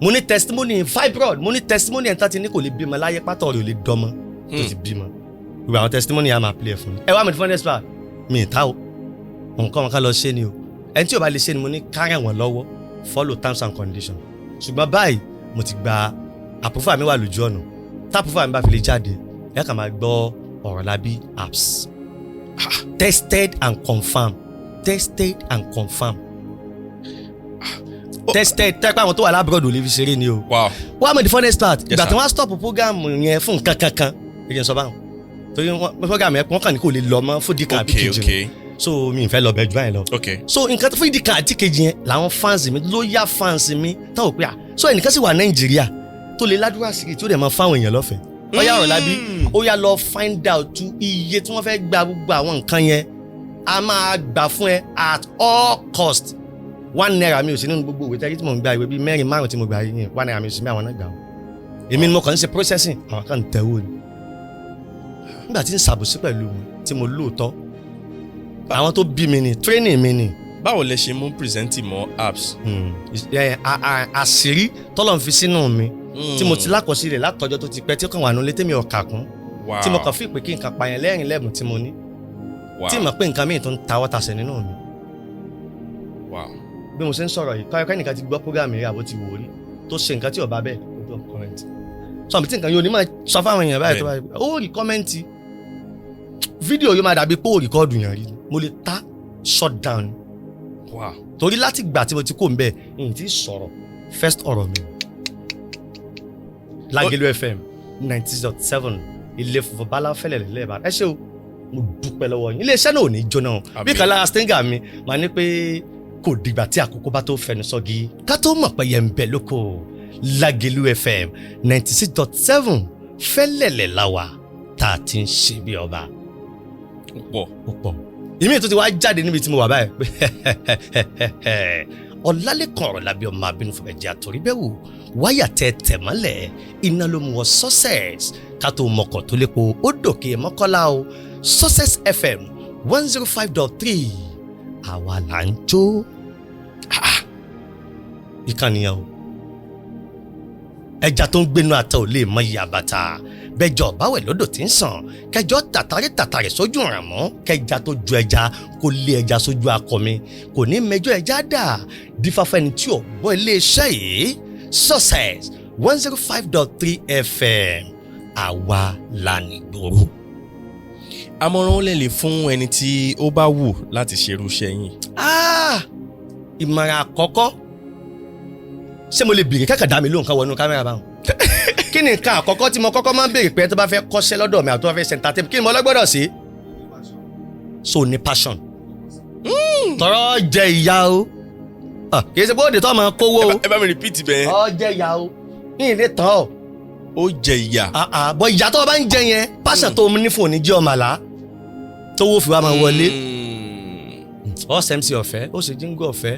mo ní testimony fibroid mo ní testimony ẹ̀ ń tàti ní kò lè bímọ láyé pátá ọ̀rẹ́ ò lè dọ́mọ tó ti bímọ gbogbo àwọn testimony yà máa play fún mi ẹ wá mi fún ẹ́sìpà mi ì ta o nǹkan wọn ká lọ ṣe ni o ẹni tí ò bá lè ṣe ni mo ní kárẹ̀ wọn lọ́wọ́ follow terms and conditions ṣùgbọ́n báyìí mo ti gba àpòfà mi wà lójú ọ̀nà tápòfà mi bá fi lè jáde ẹ kà máa gbọ́ Orolabi apps tested and confirmed tested tẹ́pẹ́ àwọn tó wà lábúròdù lè fi ṣeré ni o. wọ́n á mọ̀ the funniest part ìgbà tí wọ́n á stop program yẹn fún nǹkan kankan ẹ̀jẹ̀ sọ báwọn torí wọ́n program yẹn wọ́n kàn ní kò lè lọ mọ́ fún dìkan àbí kejì ni so mi n fẹ́ lọ bẹ́ẹ̀ jù báyìí lọ. so nǹkan fún dìkan àti kejì yẹn làwọn fans mi loyal fans mi táwọn pé so ẹnìkan sì wà Nàìjíríà tó lè ládùúrà sí i tí ó dẹ̀ máa fáwọn èèyàn lọ́fẹ̀ẹ́ ó yá Orolabi ó yá lọ find out iye tí wọ́n fẹ́ gba gbogbo àwọn nǹkan yẹn a máa gbà fún ẹ at all cost £1 mi ò sí nínú gbogbo ìwé tẹ́rí tí mo ń gba ìwé bíi 4-5 tí mo gbà yìí £1 mi ò sí ní àwọn náà gbà wọn èmi ni mo kàn ń ṣe processing àwọn kan ń tẹ̀wó ni nígbà tí ń ṣàbòsí pẹ̀lú mi tí mo lóòótọ́ àwọn tó bí mi ni training mi ni. báwo lẹ ṣe mú present mọ apps. àṣírí tọ́lọ̀ ń fi sínú mi tí mo ti lákọsílẹ̀ látọjọ́ tó ti pẹ́ tí ó kàn wà nílé tèmi ọ̀kà kún tí mo kàn fi ìpè kí n kàn pààyàn lẹ́rìn lẹ́bùn tí mo ní tí mo pé nǹkan míì tó ń ta wọ́tà sẹ́ nínú mi. bí mo ṣe ń sọ̀rọ̀ yìí káyọ̀ kẹ́nìkan ti gbọ́ program yìí àbó ti wò rí tó ṣe nǹkan tí ò bá bẹ́ẹ̀ ojú ọ̀ comment. sọ àbí tí nǹkan yóò ní máa sọ fáwọn èèyàn báyìí tó báyìí ó rí kọ́mẹ́ǹtì fídíò yóò máa dàbí pé ó rìkọ́ọ̀dù yàn rí mo lè ta shut down. torí láti gbà tí mo ti kó ń bẹ́ẹ̀ èyí tí sọ̀rọ̀ first ọ̀rọ̀ mi Lagelu FM 90.7 ilé funfun bala fẹ́lẹ̀ lẹ́ẹ̀bà ẹ ṣé o mo dúpẹ́ lọ́wọ́ yín iléeṣẹ́ náà ò ní jóná o bí kan lára stinger mi máa ní pé kò dìgbà tí àkókò bá tó fẹnu sọ́gi ká tó mọ̀ pé yẹn ń bẹ lóko Lagelu FM 96.7 fẹ́lẹ̀lẹ̀ láwa tá a ti ń ṣe bí ọba. ó pọ̀ ìmí tó ti wá jáde níbi tí mo wà báyìí pé Ọlálékan Orolabi ọmọ abínú fún ẹ̀jẹ̀ àtòrí bẹ́ẹ̀ wò wáyà tẹ̀ mọ́lẹ̀ iná ló mú wọ success ká tó mọ̀kàn tó lépo ó dòkè mọ́kànlá o Success FM 105.3 àwa là ń jó ìkànnì yẹn o ẹja tó ń gbénu àtẹ ò lè mọ iye àbàtà bẹjọ báwẹ lódò tí ń sàn kẹjọ tàtàrí sójú ọ̀ràn mọ́ kẹja tó ju ẹja kó lé ẹja sójú akọmi kò ní mẹjọ ẹja dà dífáfẹ́ni tí ò gbọ́ iléeṣẹ́ yìí Success 105.3 FM àwa là ní gbòòrò. àmọ̀ràn ó lè lè fún ẹni tí ó bá wù láti ṣerú iṣẹ́ yín. ìmọ̀ràn àkọ́kọ́ ṣé mo lè bèrè kẹ́kẹ́ dá mi lóhùn ká wọnú kámẹ́rà báwọn. kí ni nǹkan àkọ́kọ́ tí mo kọ́kọ́ máa ń bèrè pé tó bá fẹ́ kọ́ṣẹ́ lọ́dọ̀ mi àti tó bá fẹ́ sẹ́ńtà tẹ́bí kí ni mo lọ́gbọ́dọ̀ sí. so ní passion. tọrọ jẹ ìyá o kì í ṣe bóde tó máa kówó o. ẹ bá mi repeat bẹ́ẹ̀. ọ jẹ ìyá o ní ilé tán o. ó jẹ ìyá. bọ ìyá tó o bá ń jẹ yẹn passion tó o ní fún òní jẹ́ ọmọ àlá tó wó fi wá máa wọlé. ọ sẹ́mtì ọ̀fẹ́ ó sì jíǹgù ọ̀fẹ́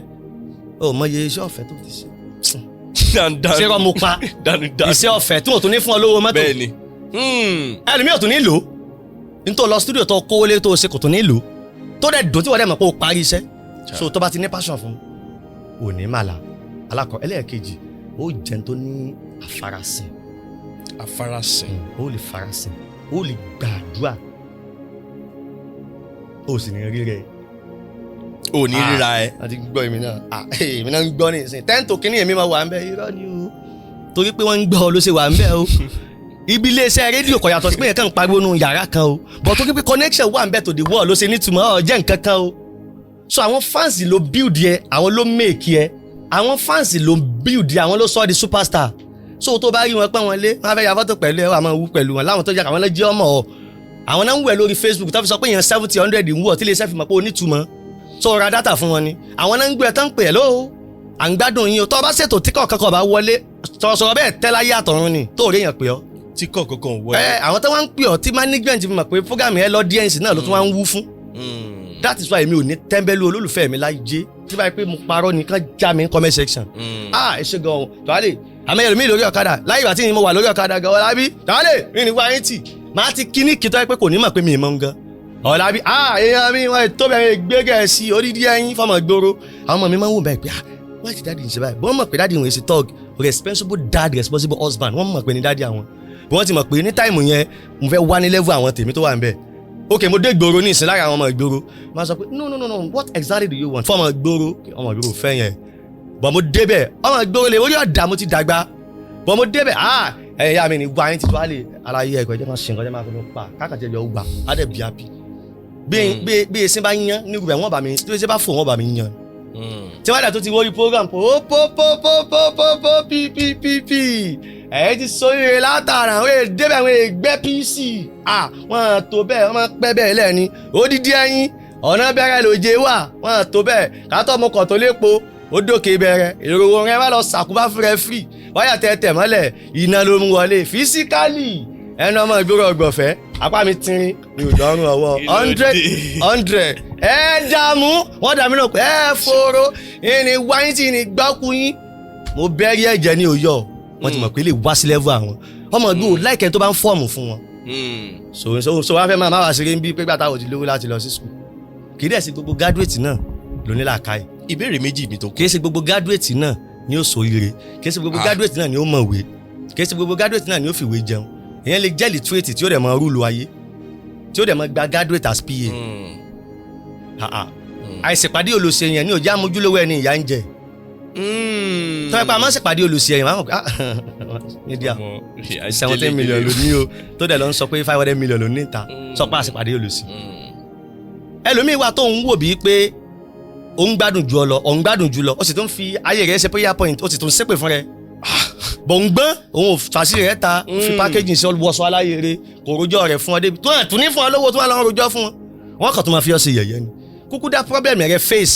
ó mọ iye iṣẹ́ ọ̀fẹ́ tó ti ṣe. ṣé kọ́ mo pa iṣẹ́ ọ̀fẹ́ tí mo tún ní fún ọ lówó mọ́tò. bẹ́ẹ̀ni. ẹlòmíì ò tún ní lò ó nítorí lọ studio tó kówó lé tó ṣe kò tún ní lò ó tó dẹ̀ dùn tí wọ́n dẹ̀ mọ̀ pé ó parí iṣẹ́ so tó bá ti ní passion fún ò ní màlà alákọ̀ ẹlẹ́ẹ̀kejì ó jẹun tó ní àfarasìn. ó lè farasin ó lè gbàdúrà ó sì ní rí rẹ. ò ní ríra ẹ. a ti gbọ́ èmi náà ń gbọ́ ní ìsìn tẹ́ǹtò kínní èmi máa wà ń bẹ irọ́ ni o torí pé wọ́n ń gbọ́ ló ṣe wà ń bẹ o ibi iléeṣẹ́ rédíò kò yàtọ̀ sí pé yẹn kàn ń pariwo nù yàrá kan o but torí pé connection wà ń bẹ to the world ló ṣe nítumọ̀ ọ̀ jẹ́ nǹkan kan o so àwọn fans ló build yẹ àwọn ló make yẹ àwọn fans ló build yẹ àwọn ló sọ di superstar so tó bá rí wọn pẹ́ wọn lé wọn fẹ́ ya fọ́tò pẹ̀lú ẹ̀ wọ́n máa wú pẹ̀lú wọn láwọn tó jẹ́ àwọn lọ́jọ́ ọmọ ọ àwọn náà ń wẹ̀ lórí Facebook tó fi sọ pé èèyàn 70-100 ń wọ̀ tí iléeṣẹ́ fi mọ̀ pé ó nítumọ̀ so ra data fún wọn ni àwọn náà ń gbé ẹ̀ tán pè é lóò à ń gbádùn yín o tó bá ṣètò tí kọ̀ọ̀kan bá wọlé sọ̀rọ̀ bẹ́ẹ̀ tẹ́láyé àtọ̀run ni tó rí èèyàn pè ọ́ tí kọ̀ọ̀kan wọlé. àwọn tó wá ń pè ọ́ tí management fi mọ̀ pé program yẹn lọ díẹ̀nsì náà ló tún wá ń wú fún. That is why èmi ò ní tẹ́ńbẹ́lú olólùfẹ́ mi láyé tí báyìí pé mo parọ́ nìkan já mi ní comment section. ẹ ṣe gan-an tọ́lẹ̀ àmọ́ ẹ̀rọ mi lórí ọ̀kadà láyé ìgbà tí mo wà lórí ọ̀kadà gan Ọlábí tọ́lẹ̀ mi ní wáyé tì máa ti kíní kìtọ́ pé kò ní mọ̀ pé mi ì mọ̀ ń gan Ọlábí èèyàn mi wọ́n tó bẹ̀rẹ̀ gbégẹ̀ sí orídìí ẹyin fọmọ gbòòrò àwọn ọmọ mi máa ń wò báyìí pé wọ́n ti dáàdì ìṣe báyìí bọ́n mọ̀ pé dáàdì ìwọ̀n èsì tọ́g responsible dad responsible husband wọ́n mọ̀ pé ní dáàdì àwọn bí wọ́n ti mọ̀ pé ní táìmù yẹn mo fẹ́ wá ní level àwọn tèmi tó wà ń bẹ̀ ok mo dé gbòòrò ní ìsìn lára àwọn ọmọ ìgboro máa sọ pé no what exactly do you want fọmọ gbòòrò ọmọ ìgboro fẹ́ yẹn bọ́n mo débẹ̀ ọmọ ìgboro lè orí ọ̀dà mo ti dàgbà bọ́n mo débẹ̀ ẹ̀yà mi ní wá yín ti tó àlè aláyé ẹ̀kọ́ ẹ̀jẹ̀ máa ṣe nǹkan ẹ̀jẹ̀ máa fi pa káàkiri ẹ̀jẹ̀ ọgbà á dẹ̀ bí happy bí esin bá yan ní rúbẹ̀ wọ́n bá mi tí esin bá fò wọ́n bá mi yan tí wọ́n dà tó ti wọ́n rí program pípípípípípípí ẹ̀ ti sóríire látara àwọn èdèbẹ̀ àwọn ègbẹ́ pc wọ́n tó bẹ́ẹ̀ wọ́n máa pẹ́ bẹ́ẹ̀ lẹ́ni odidi ẹyin ọ̀nà bẹ̀rẹ̀ lòjé wà wọ́n tó bẹ́ẹ̀ kátó ọmọkàn tó lépo ó dókè bẹ̀rẹ̀ èrò rẹ̀ wá lọ sàkúbá fúnrẹ́ free wáyà tẹ̀ mọ́lẹ̀ iná ló mú wọlé fisikali ẹnu ọmọ ìgboro ọgbọ̀fẹ́ apá mi tinrin mi ò dọ́rùn ọwọ́ 100 ẹ dààmú wọ́n dàmí náà pé ẹ fòrò ìní wáyé tí ìní gbákú yín mo bẹ́rí ẹ̀jẹ̀ ní òyọ́ wọ́n ti mọ̀ pé lè wá sí level àwọn ọmọ ìgboro láìkẹ́ tó bá ń fọ́ọ̀mù fún wọn. so wọ́n fẹ́ máa wá ṣeré ń bí pé gbàtà òdì lówó láti lọ sí school kì í dẹ̀ sí gbogbo graduate náà ló ní làákàyè. ìbéèrè méjì mi tó kù. kì í ṣe gbogbo graduate náà ni ó ṣoríire kì í ṣe gbogbo graduate náà ni ó mọ̀wé kì í ṣe gbogbo graduate náà ni ó fìwé jẹun èyàn lè jẹ́ literate tí ó dẹ̀ mọ rúlu ayé tí ó dẹ̀ mọ gba graduate as PA àìsèpàdé olùsí yẹn ní òjá mójúlówó ẹni ìyá ń jẹ tọ́ ẹ̀pá máa ń ṣèpàdé olùsí ẹ̀yìn máa ń kọ́ Smedia 17 million ló ní o tó dẹ̀ lọ ń sọ pé 500 million ló ní ìta sọ pé àṣèpàdé olùsí ẹlòmíì wà tó ń wò bíi pé ó ń gbádùn jù ọ lọ ó ń gbádùn jù lọ ó sì tún fi ayé rẹ̀ ṣe prayer point ó sì tún ṣépè fún rẹ̀ bọ̀ ń gbọ́n òun ò fàṣírí rẹ̀ ta fi packaging sí wọ́sọ aláyèrè kò rojọ́ rẹ̀ fún ọ débi tó ẹ̀ tún ní fún ọ lówó tó wà lọ́wọ́ rojọ́ fún wọn kàn tó máa fi ọ sí yẹ̀yẹ́ ni kúkú dá problem rẹ̀ face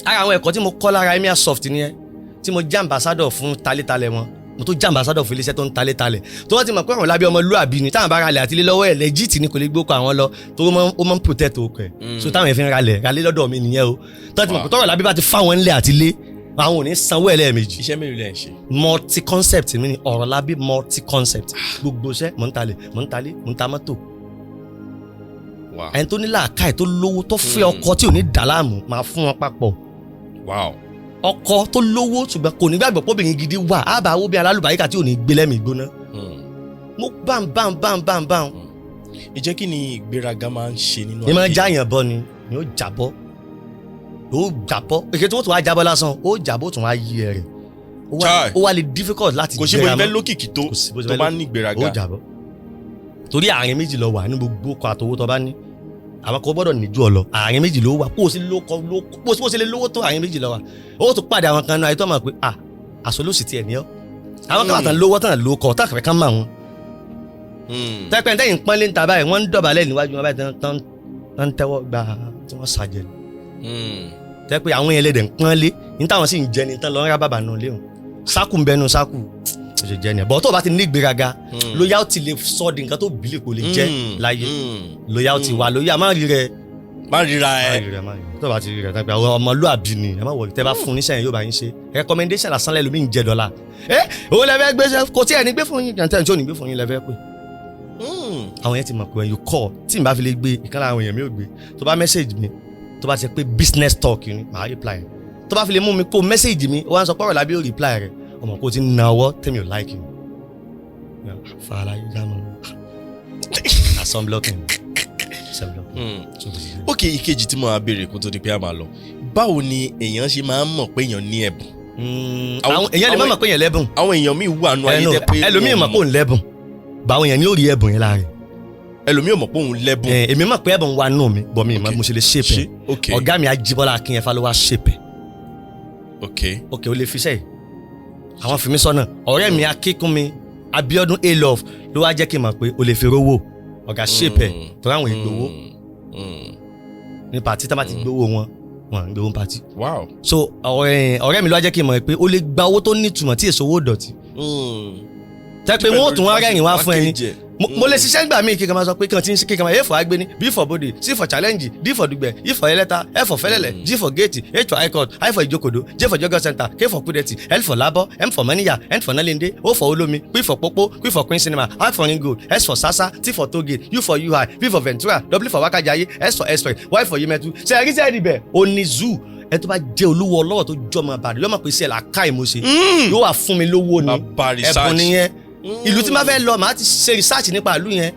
ara àwọn ẹ̀kọ́ tí mo kọ́ lára emir soft ni ẹ tí mo jẹ́ ambassador fún talétalẹ̀ wọn mo tó jẹ́ ambassador fún iléeṣẹ́ tó ń talétalẹ̀ tó wọ́n ti mọ̀ pé Orolabi ọmọlúàbí ni táwọn bá ralẹ̀ àti ilé lọ́wọ́ ẹ̀ legit ni kò lè gbókò àwọn lọ tó ó máa ń protect okò ẹ̀ so táwọn yẹn fi ń ralẹ̀ lọ́dọ̀ mi nìyẹn o tó ti mọ̀ pé Orolabi bá ti fáwọn ńlẹ̀ àti ilé àwọn ò ní sanwó ẹ̀ lẹ́ẹ̀mejì. iṣẹ́ mélòó lẹ́ ń ṣe. multi concept mi ni Orolabi multi concept gbogbo iṣẹ́ mò ń talẹ̀ mò ń talé mò ń ta mọ́tò. ẹni tó ní làákàyè tó lówó tó fẹ́ ọkọ tí ò ní dàlámù máa fún wọn papọ̀. ọkọ tó lówó ṣùgbọ́n kò ní gbàgbọ́ pọ́bìnrin gidi wà á bá owó bí alálùbáríkà tí ò ní gbé lẹ́mìí gbóná. mo bam. ìjẹ́ kí ni ìgbéraga máa ń ṣe nínú ayé. ìmọ̀ jáyàn bọ́ ni ó jábọ́ èké tí wọ́n tún wá jábọ́ lásán ó jábọ́ tún wá yí ẹ rẹ̀ ó wá lè difficult láti kò sí bó ibẹ̀ lókìkí tó bá ní ìgbéraga. ó jábọ́ torí àárín méjì lọ wà ní gbogbo ọkọ̀ àtowó tó bá ní àwọn kan gbọ́dọ̀ níjú ọ lọ àárín méjì ló wà kó o sì lè lówó tó àárín méjì lọ wà ó tún pàdé àwọn kan náà àyètọ́ máa pé àsolóòsì tiẹ̀ ní ọ́ àwọn kan wà tán lówó tán ló kọ́ táàkì kan máa wọn. tẹ́pẹ́ tẹ́yìn pọ́nlé ń ta báyìí wọ́n ń dọ̀bálẹ̀ níwájú wọn báyìí tán ń tẹ́wọ́ gbà tí wọ́n ṣàjẹ́ tẹ́pẹ́ àwọn yẹn lẹ́dẹ̀ ń pọ́nlé ní táwọn sì ń jẹ ní tán lọ ń rá bàbà náà léwu sákù ń bẹnu sákù ó ṣe jẹ́ ni bọ́ tó o bá ti ní ìgbéraga loyalty lè sọ di nǹkan tó bìlẹ̀ kò lè jẹ́ láyé loyalty wà lóyà má rí rẹ má ríra ẹ tó o bá ti rí rẹ tàbí àwọn ọmọlúàbí ni ẹ má wọlé tẹ bá fún níṣẹ́ yẹn yóò bá yín ṣe recommendation lásán lẹ́lu mi ń jẹ $. owó lẹ́fẹ́ gbé kò tí ẹ̀ ní gbé fún yín jàǹtẹ̀ tí ò ní gbé fún yín lẹ́fẹ́ pé àwọn yẹn ti mọ̀ pé you call tí n bá fi lè gbé ìkànnì àwọn èèyàn mi ò gbé tó bá message mi tó bá ti pé business talk ni màá reply tó bá fi lè mú mi kó message mi ó wá ń sọ pé Orolabi ò reply rẹ ọmọ kó ti na ọwọ́ tẹ́mi ò like you fara yìí dáná na some blocking. ok ìkejì tí mo máa béèrè kó tó di pé a máa lọ báwo ni èèyàn ṣe máa ń mọ̀ pé èèyàn ní ẹ̀bùn. èèyàn lè má mọ̀ pé èèyàn lẹ́bùn. àwọn èèyàn míì wà nù ayé tẹ́ pé ẹlòmíì mọ̀ pé òun lẹ́bùn báwọn èèyàn ní ó rí ẹ̀bùn yẹn láàrin. ẹlòmíì mọ̀ pé òun lẹ́bùn. èmi mọ̀ pé ẹ̀bùn wà nù mí bọ̀ mi mo ṣe lè shape ẹ̀ ọ̀gá mi Ajíbọ́lá Akínyẹfà ló wá shape ẹ̀. ok o lè fi sẹ́yìn àwọn fi mí sọ́nà ọ̀rẹ́ mi Akínkúnmi Abíọ́dún A-Love ló wá jẹ́ kí n mọ̀ pé o lè fi rówó ọ̀gá shape ẹ̀ tó ráwọn ìgbowó ní pàtí tá bá ti gbowó wọn ń gbowó pàtí. so ọ̀rẹ́ mi ló wá jẹ́ kí n mọ̀ pé o lè gba owó tó nítumọ̀ tí èso owó dọ̀tí tẹ́ pé wọ́n tún wá rẹ́rìn wá fún ẹni mo lè ṣiṣẹ́ gbà mí kíkan máa sọ pé kíkan máa A for agbéni B for bode C for challenge D for dùgbẹ̀ E for ẹlẹ́ta F for fẹ́lẹ́lẹ̀ G for gate H for high court I for ìjókòdó J for jogging center K for kúdẹ̀tì L for labọ́ M for mọ́níyà N for nálẹ́ndé O for olómi P for pópó Q for queen cinema I for ring gold S for sasa T for toll gate U for UI V for ventura W for wákàjáyé S for express Y for yemẹtu ṣe ẹ̀rí sẹ́ẹ̀ níbẹ̀ o ní zoo ẹ tó bá jẹ́ olówó ọlọ́wọ́ tó jọmọ àbàdàn yóò máa pèsè ẹ̀ làákà ìmọ̀ọ́sẹ̀ yóò wà fún mi lówó ni ẹ̀bùn nìyẹn ìlú tí máa fẹ́ lọ màá ti ṣe research nípa ìlú yẹn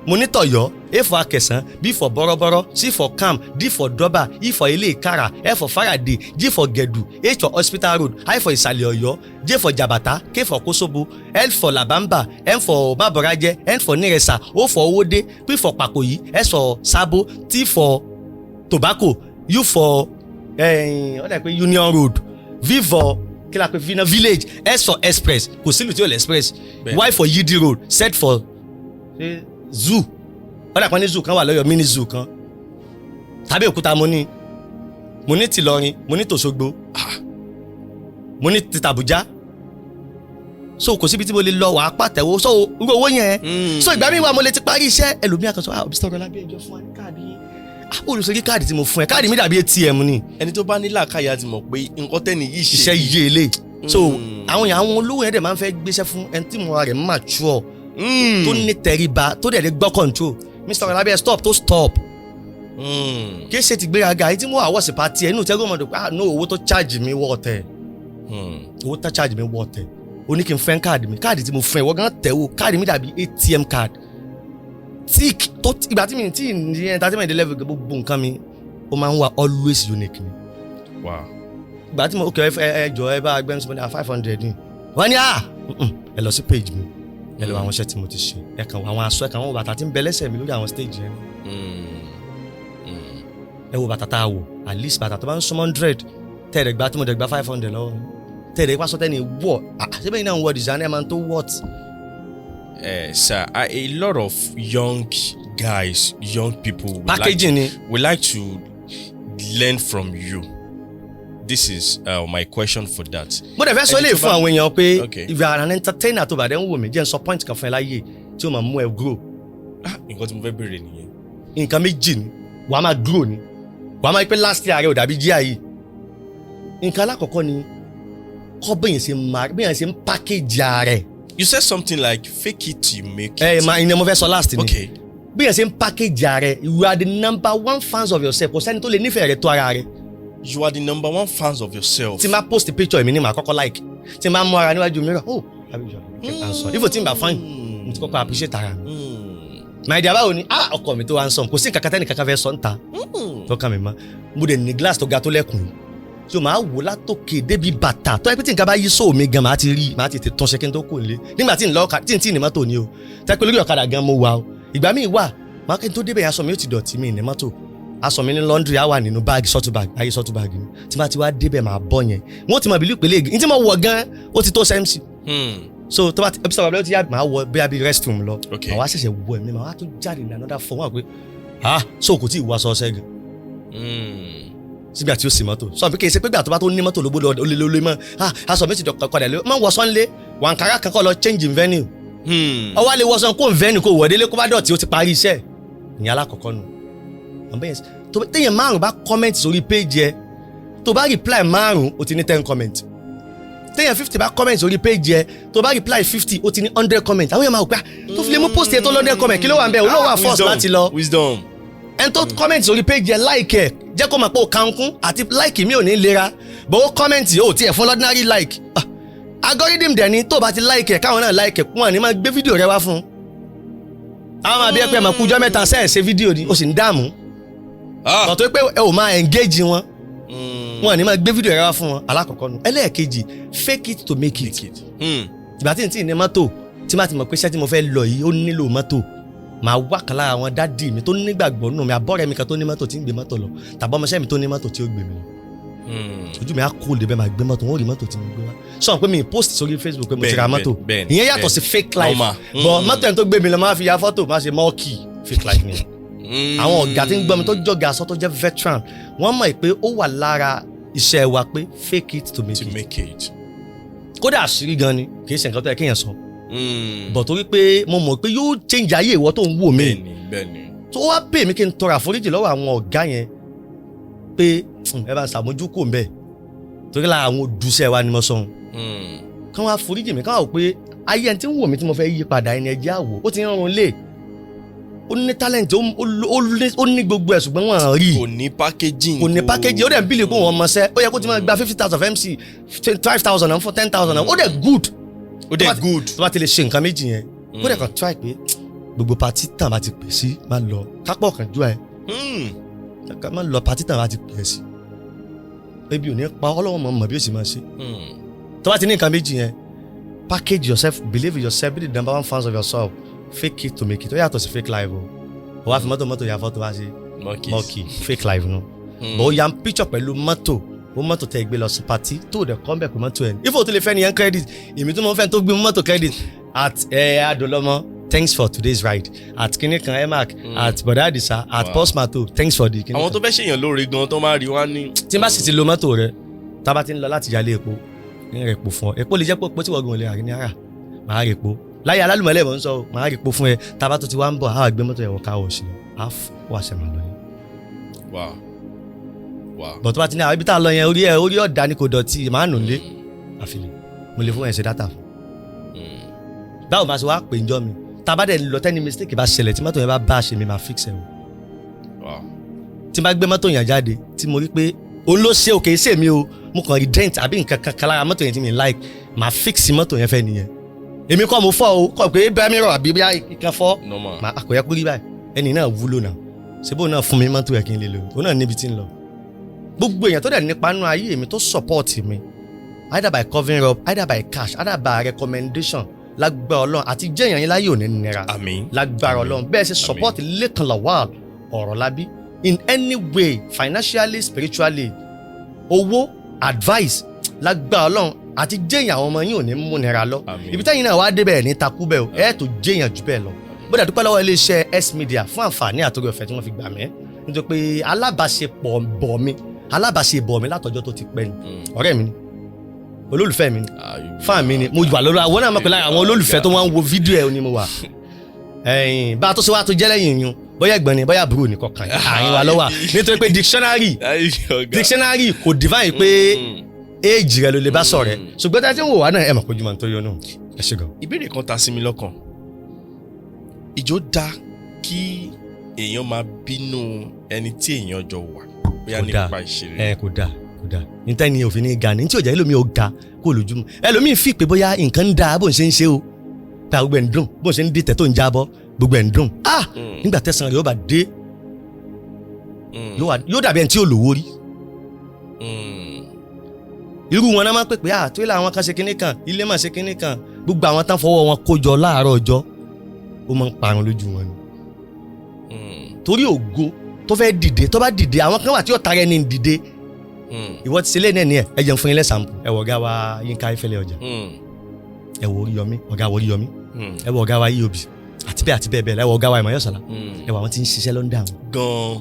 mo ní tọ̀yọ́ A for akẹsàn B for bọ́rọ́bọ́rọ́ C for cam D for dọ́bà E for ilé ìkara F for Faraday G for gẹ̀dù H for hospital road I for ìsàlẹ̀ ọ̀yọ́ J for jabata K for kóṣobo L for labamba M for maborajẹ N for nírẹsà O for owódé P for pàkòyí S for sabo T for tobacco U for union road V for kí la pè fi na village S for express kò sílùú tí ó lè express Y for Yidi road Z for zoo ọ̀dà kan ní zoo kan wà lọ́yọ̀ mini zoo kan tàbí òkúta mo ní tìlọrin mo ní tòṣogbo mo ní tìtàbújá so kò síbi tí mo lè lọ wà á pàtẹ́wọ́ so irú owó yẹn so ìgbà mi wà mo lè ti parí iṣẹ́ ẹlòmíà kan sọ Mr. Orolabi ẹjọ́ fún wa ní káàdì olùsọ̀rí káàdì tí mo fún ẹ káàdì mi dàbí ATM ni. ẹni tó bá ní làákàyà ti mọ̀ pé nǹkan tẹ́ni yìí ṣe iṣẹ́ yé ele so àwọn olówó yẹn dẹ̀ máa ń fẹ́ gbéṣẹ́ fún ẹni tí mo ra rẹ̀ mature tó ní tẹríba tó dẹ̀ lè gbọ́ control Mr. Orolabi stop kí ṣe ti gbéraga èyí tí mo wà wọ́ọ̀sì pàtí ẹ̀ inú tẹ́gbọ́n mọ̀dọ̀ pé no owó tó charge mi wọ́ ọ̀tẹ̀ owó tó charge mi wọ́ ọ̀tẹ̀ o ní kí n fẹ́ káàdì tí mo fẹ́ ìwọ gan tẹ̀ wo káàdì mi dàbí ATM card thick tó ìgbà tí mi ti ní entertainment level gbogbo nǹkan mi ó máa ń wà always unique ni. Wow. Ìgbà tí mo okay ẹ jọ ẹ bá gbẹ́nu Smedia 500 ni wọ́n ní ẹ lọ sí page mi ẹ lọ àwọn iṣẹ́ tí mo ti ṣe ẹ kàn àwọn aṣọ ẹ kàn àwọn bàtà tí ń bẹ lẹ́sẹ̀ mi lórí àwọn stage yẹn. Ẹ wo bàtà tá a wò at least bàtà tó bá ń súnmọ́ 100 tẹ̀rẹ̀ gba tí mo dẹ̀ gba 500 lọ́wọ́ tẹ̀rẹ̀ ipá sọ́tẹ́ ni wọ̀ ṣé bẹ́ẹ̀ ni àwọn wọ̀ designer man tó what. Sir, a lot of young guys, young people packaging would like to learn from you. This is my question for that. Mo dẹ̀ fẹ́ sọ lè fún àwọn èèyàn pé if you are an entertainer tó bá dẹ̀ ń wò mí jẹ́ n sọ point kan fún ẹ láyé tí ó máa mú ẹ grow. Nǹkan tí mo fẹ́ béèrè nìyẹn. Nǹkan méjì ni wàá máa grow ni wàá máa pé last year rẹ ò dàbí jíà yìí. Nǹkan alákọ̀ọ́kọ́ ni kọ́ bẹ́yẹn ṣe ń package rẹ̀. You said something like fake it till you make it. Ìyẹn mo fẹ́ sọ last ni. Okay. Bẹ́yẹn ṣe ń package rẹ̀ you are the number one fans of yourself kò sẹ́ni tó lè nífẹ̀ẹ́ rẹ̀ tó ara rẹ̀. You are the number one fans of yourself. Tí n bá post picture mi ní màá kọ́kọ́ like tí n bá mú ara níwájú mirror ifo tí n bá fine mo ti kọ́kọ́ appreciate ara mi. My dear báwo ni ọkọ mi tó wá ń sọ kò sí nǹkan tẹ́nì kankan fẹ́ sọ ń ta tó kàn mí mọ́ mo dẹ̀ ní glass tó ga tó lẹ́kùn yìí tí o máa wò látòkè débi bàtà tó ẹ pé tí nǹkan bá yí sóò mi gan máa ti rí máa ti tún ṣe kí n tó kò lé nígbà tí n lọ tí n tí ní mọ́tò ni o tẹ́pẹ́ lórí ọ̀kadà gan mo wà o ìgbà míì wà máa kí n tó débẹ̀ aṣọ mi ó ti dọ̀tí mi ní mọ́tò aṣọ mi ní laundry á wà nínú báàgì sọ́tù báàgì ayé sọ́tù báàgì ni tí máa ti wá débẹ̀ máa bọ́ yẹn wọ́n ti mọ̀ bílí ìpele ní tí mo wọ̀ gan ó ti tó MC. So tó bá ti episode ọ̀bẹ ó ti yá máa wọ bí abí restroom lọ máa wá ṣẹ̀ṣẹ̀ wọ ẹ̀mí máa wá tó jáde ní another phone wà pé so kò tí ì wọ aṣọ ọṣẹ gan. Sígbà tí ó sì mọ́tò sọ pé kì í ṣe pé gbà tó bá tó ní mọ́tò lóbó lólé mọ́ aṣọ mi ti dọ̀kọ̀dà lé mọ́ wọ sọ́nlé wàǹkárá kan kọ́ lọ change in venue ọwọ́ alẹ́ wọ́sán kó venue kó wọ̀délé kó bá dọ̀tí ó ti parí iṣẹ́ ìyẹn alákọ̀ọ́kọ́ nù. Téèyàn 5 bá comment sórí page ẹ tó bá reply 5 ó ti ní 10 comment téèyàn 50 bá comment sórí page ẹ tó bá reply 50 ó ti ní 100 comment àwọn èèyàn máa wò pé tó fi lè mú post ẹ tó 100 comment kí ló wà ń bẹ òun náà wà force láti lọ. Wisdom. ẹni tó comment sórí page ẹ like ẹ jẹ́ kó mọ̀ pé ó kankun àti like mi ò ní lera bó ó comment ó tiẹ̀ fún ordinary like algorithm dẹ̀ ni tó bá ti like ẹ káwọn náà like ẹ kún wọn ni máa gbé fídíò rẹ wá fún àwọn àbí ẹ pé máa kújọ́ mẹ́ta sẹ́ẹ̀ ṣe fídíò ni ó sì ń dààmú ọ̀tọ̀ pé ẹ ò máa engage wọn wọn ni máa gbé fídíò rẹ wá fún wọn alákọ̀ọ́kọ́ nu ẹlẹ́ẹ̀kejì fake it to make it ìgbà tí n tí ní mọ́tò tí má ti mọ̀ pé iṣẹ́ tí mo fẹ́ lọ yìí ó nílò mọ́tò màá wá kan lára àwọn dádì mi tó nígbàgbọ́ nù mí àbọ̀rẹ́ mi kan tó ní mọ́tò tí ń gbé mọ́tò lọ tàbí ọmọọṣẹ́ mi tó ní mọ́tò tí ó gbé mi lọ ojú mi á kó lè bẹ́ẹ̀ máa gbé mọ́tò wọn ò rí mọ́tò tí mo gbé wá sọ pé mi post sórí Facebook pé mo ti ra mọ́tò ìyẹn yàtọ̀ sí fake life but mọ́tò ẹni tó gbé mi lọ máa fi ya fọ́tò máa ṣe mọ́ọ̀kì fake life ni àwọn ọ̀gá tí ń gbọ́ mi tó jọ̀gá aṣọ tó jẹ́ veteran wọ́n mọ̀ pé ó wà lára iṣẹ́ wa pé fake it to make it kódà àṣírí gan ni kì í ṣe nǹkan tó yẹ kéèyàn sọ bọ̀ torí pé mo mọ̀ pé yóò change ayé ìwọ tó ń wò mí tó wá pè mí kí n tọrọ àforíjì lọ́wọ́ àwọn ọ̀gá yẹn pé ẹ bá ṣàmójúkò ń bẹ̀ torí lára àwọn odùsẹ́ wa ni mo sọ kán wá foríjì mi kán wá wò pé ayé ẹni tí ń wò mí tí mo fẹ́ yí padà ẹni ẹjẹ́ àwò ó ti ń rọrùn lé ó ní talent ó ní gbogbo ẹ̀ ṣùgbọ́n wọ́n rí kò ní packaging ó dẹ̀ ń bílẹ̀ kó wọ́n mọṣẹ́ ó yẹ kó ti máa gba 50,000 MC 5,000 and 10,000 ó dẹ̀ good tó bá ti lè ṣe nǹkan méjì yẹn ó dẹ̀ kàn try pé gbogbo pati tàn bá ti pè sí máa lọ kápọ̀ kan jú ẹ máa lọ pati tàn bá ti pè sí ebi ò ní pa ọlọ́wọ́ mọ̀ bí ó sì máa ṣe tó bá ti ní nǹkan méjì yẹn package yourself believe in yourself be the number one fans of yourself fake it to make it ó yàtọ̀ sí fake life o wá fi mọ́tò yà fọ́tò wá sí mọ́kì fake life nu ó yà ń picture pẹ̀lú mọ́tò tẹ́ gbé lọ sí party tó dẹ̀ kọ́ bẹ̀ pé mọ́tò ẹ̀ ní ifo tó lè fẹ́ nìyẹn credit èmi tó mọ́ fẹ́ tó gbé mọ́tò credit at Adolomo thanks for today's ride at kinikan emak at Bọ̀dá Àdìsá at postmato thanks for the kinikan. àwọn tó fẹ́ ṣèyàn lóore gan tó máa rí wá ní. tí n bá sì ti lo mọ́tò rẹ tá a bá ti ń lọ láti yálé epo ní rẹ̀ epo fún ọ epo lè jẹ́ pé tí wọ́n gbọ́n lè rà ní ara màá rẹ̀ epo láyé alálùmọ́lẹ̀ mọ̀ ń sọ màá rẹ̀ epo fún ẹ tá a bá tó ti wá ń bọ̀ á gbé mọ́tò ẹ̀wọ̀n káwọ̀ sí i á wà sẹ́mà lọ yẹn. bọ̀ tó bá ti ní àwọn ibi tá a lọ yẹn orí ọ̀dà ni kò dọ̀tí màá nù lé àfilẹ̀ mo lè fún ẹ̀ ṣe dátà fún. báwo máa ṣe wá pè ń jọ mi tá a bá dẹ̀ lọ tẹ́ni mistake bá ṣẹlẹ̀ tí mọ́tò yẹn bá ṣe mi máa fix ẹ̀ o. tí n bá gbé mọ́tò yẹn jáde tí mo rí pé òun ló ṣe òkè ṣe mi o mo kàn rí dent àbí nǹkan kan lára mọ́tò yẹn tí mi like máa fix mọ́tò yẹn fẹ́ nìyẹn èmi kọ́ mo fọ́ o kọ́ pé bẹ́ẹ̀ mi rọ̀ àbí bí kan fọ́ normal àkọ́yẹ́ kúrí báyìí ẹni náà wúlò náà ṣebó náà fún mi mọ́tò ẹ̀ kí n lè lò ó náà níbi tí ń lọ gbogbo èèyàn tó dẹ̀ nípa nínú ayé mi tó support mi either by covering up either by cash either by recommendation lágbára Ọlọ́run àti jẹ́ èèyàn yín láyé òní nira lágbára Ọlọ́run bẹ́ẹ̀ ṣe support Lekan Lawal Orolabi in any way financially spiritually owó advice lágbára Ọlọ́run àti jẹ́ èèyàn àwọn ọmọ yín òní mú nira lọ ibi táyìn náà wá débẹ̀ ní takú bẹ́ẹ̀ o ẹ̀ tó jẹ́ èèyàn jù bẹ́ẹ̀ lọ bódà dúpẹ́ lọ́wọ́ iléeṣẹ́ Smedia fún àǹfààní àtòrí ọ̀fẹ́ tí wọ́n fi gbà mí nítorí pé alábàáṣepọ̀ mi látọjọ́ tó ti pẹ́ ni ọ̀rẹ́ mi ni olólùfẹ́ mi ni fan mi ni mo wà lórí àwọn náà mọ̀ pé lára àwọn olólùfẹ́ tó wọ́n ń wo fídíò ẹ̀ ni mo wà bá a tó ṣe wá tó jẹ́ lẹ́yìn yun bóyá ẹ̀gbọ́n ni bóyá àbúrò ní kọkàn àárín wa lọ́wọ́ nítorí pé dictionary kò divine pé age rẹ ló lè bá sọ̀rẹ́ ṣùgbọ́n tí a ti ń wò wá náà ẹ̀ mọ̀ pé jùmọ̀ tó yọ náà ẹ ṣe gan. ìbéèrè kan ta sí mi lọ́kàn ìjó dá kí èèyàn máa bínú ẹni tí èèyàn jọ wà bóyá nípa ìṣeré. kò dáa níta ni òfin ní ga ní tí òjá ẹlòmíì ó ga kó lójúmọ́ ẹlòmíì fi pé bóyá nǹkan ń da bó ń ṣe ń ṣe o ta gbogbo ẹ̀ ń dùn bó ń ṣe ń dìtẹ̀ tó ń jábọ́ gbogbo ẹ̀ ń dùn nígbà tẹ̀sán rẹ̀ yóò bá dé yóò dàbí ẹni tí ò lówó rí irú wọn náà máa ń pè pé tó ilé àwọn kan ṣe kinní kan ilé máa ṣe kinní kan gbogbo àwọn tán fọwọ́ wọn kó jọ láàárọ̀ ọjọ́ ó máa ń parun lójú wọn ni torí ògo tó fẹ́ dìde tó bá dìde àwọn kan wà tí yóò tara ẹni dìde ìwọ ti sílé náà ni ẹ jẹun fún yín lẹ́sàmpù ẹ wọ ọ̀gá wa Yínká Ayéfẹ́lẹ́ ọjà ẹ wọ Oríyọmí ọ̀gá wa Oríyọmí ẹ wọ ọ̀gá wa Iyobi àti bẹ́ẹ̀ bẹ́ẹ̀ ẹ wọ ọ̀gá wa Ìmọ̀yọ́sọ̀lá ẹ wọ àwọn tí ń ṣiṣẹ́ London gan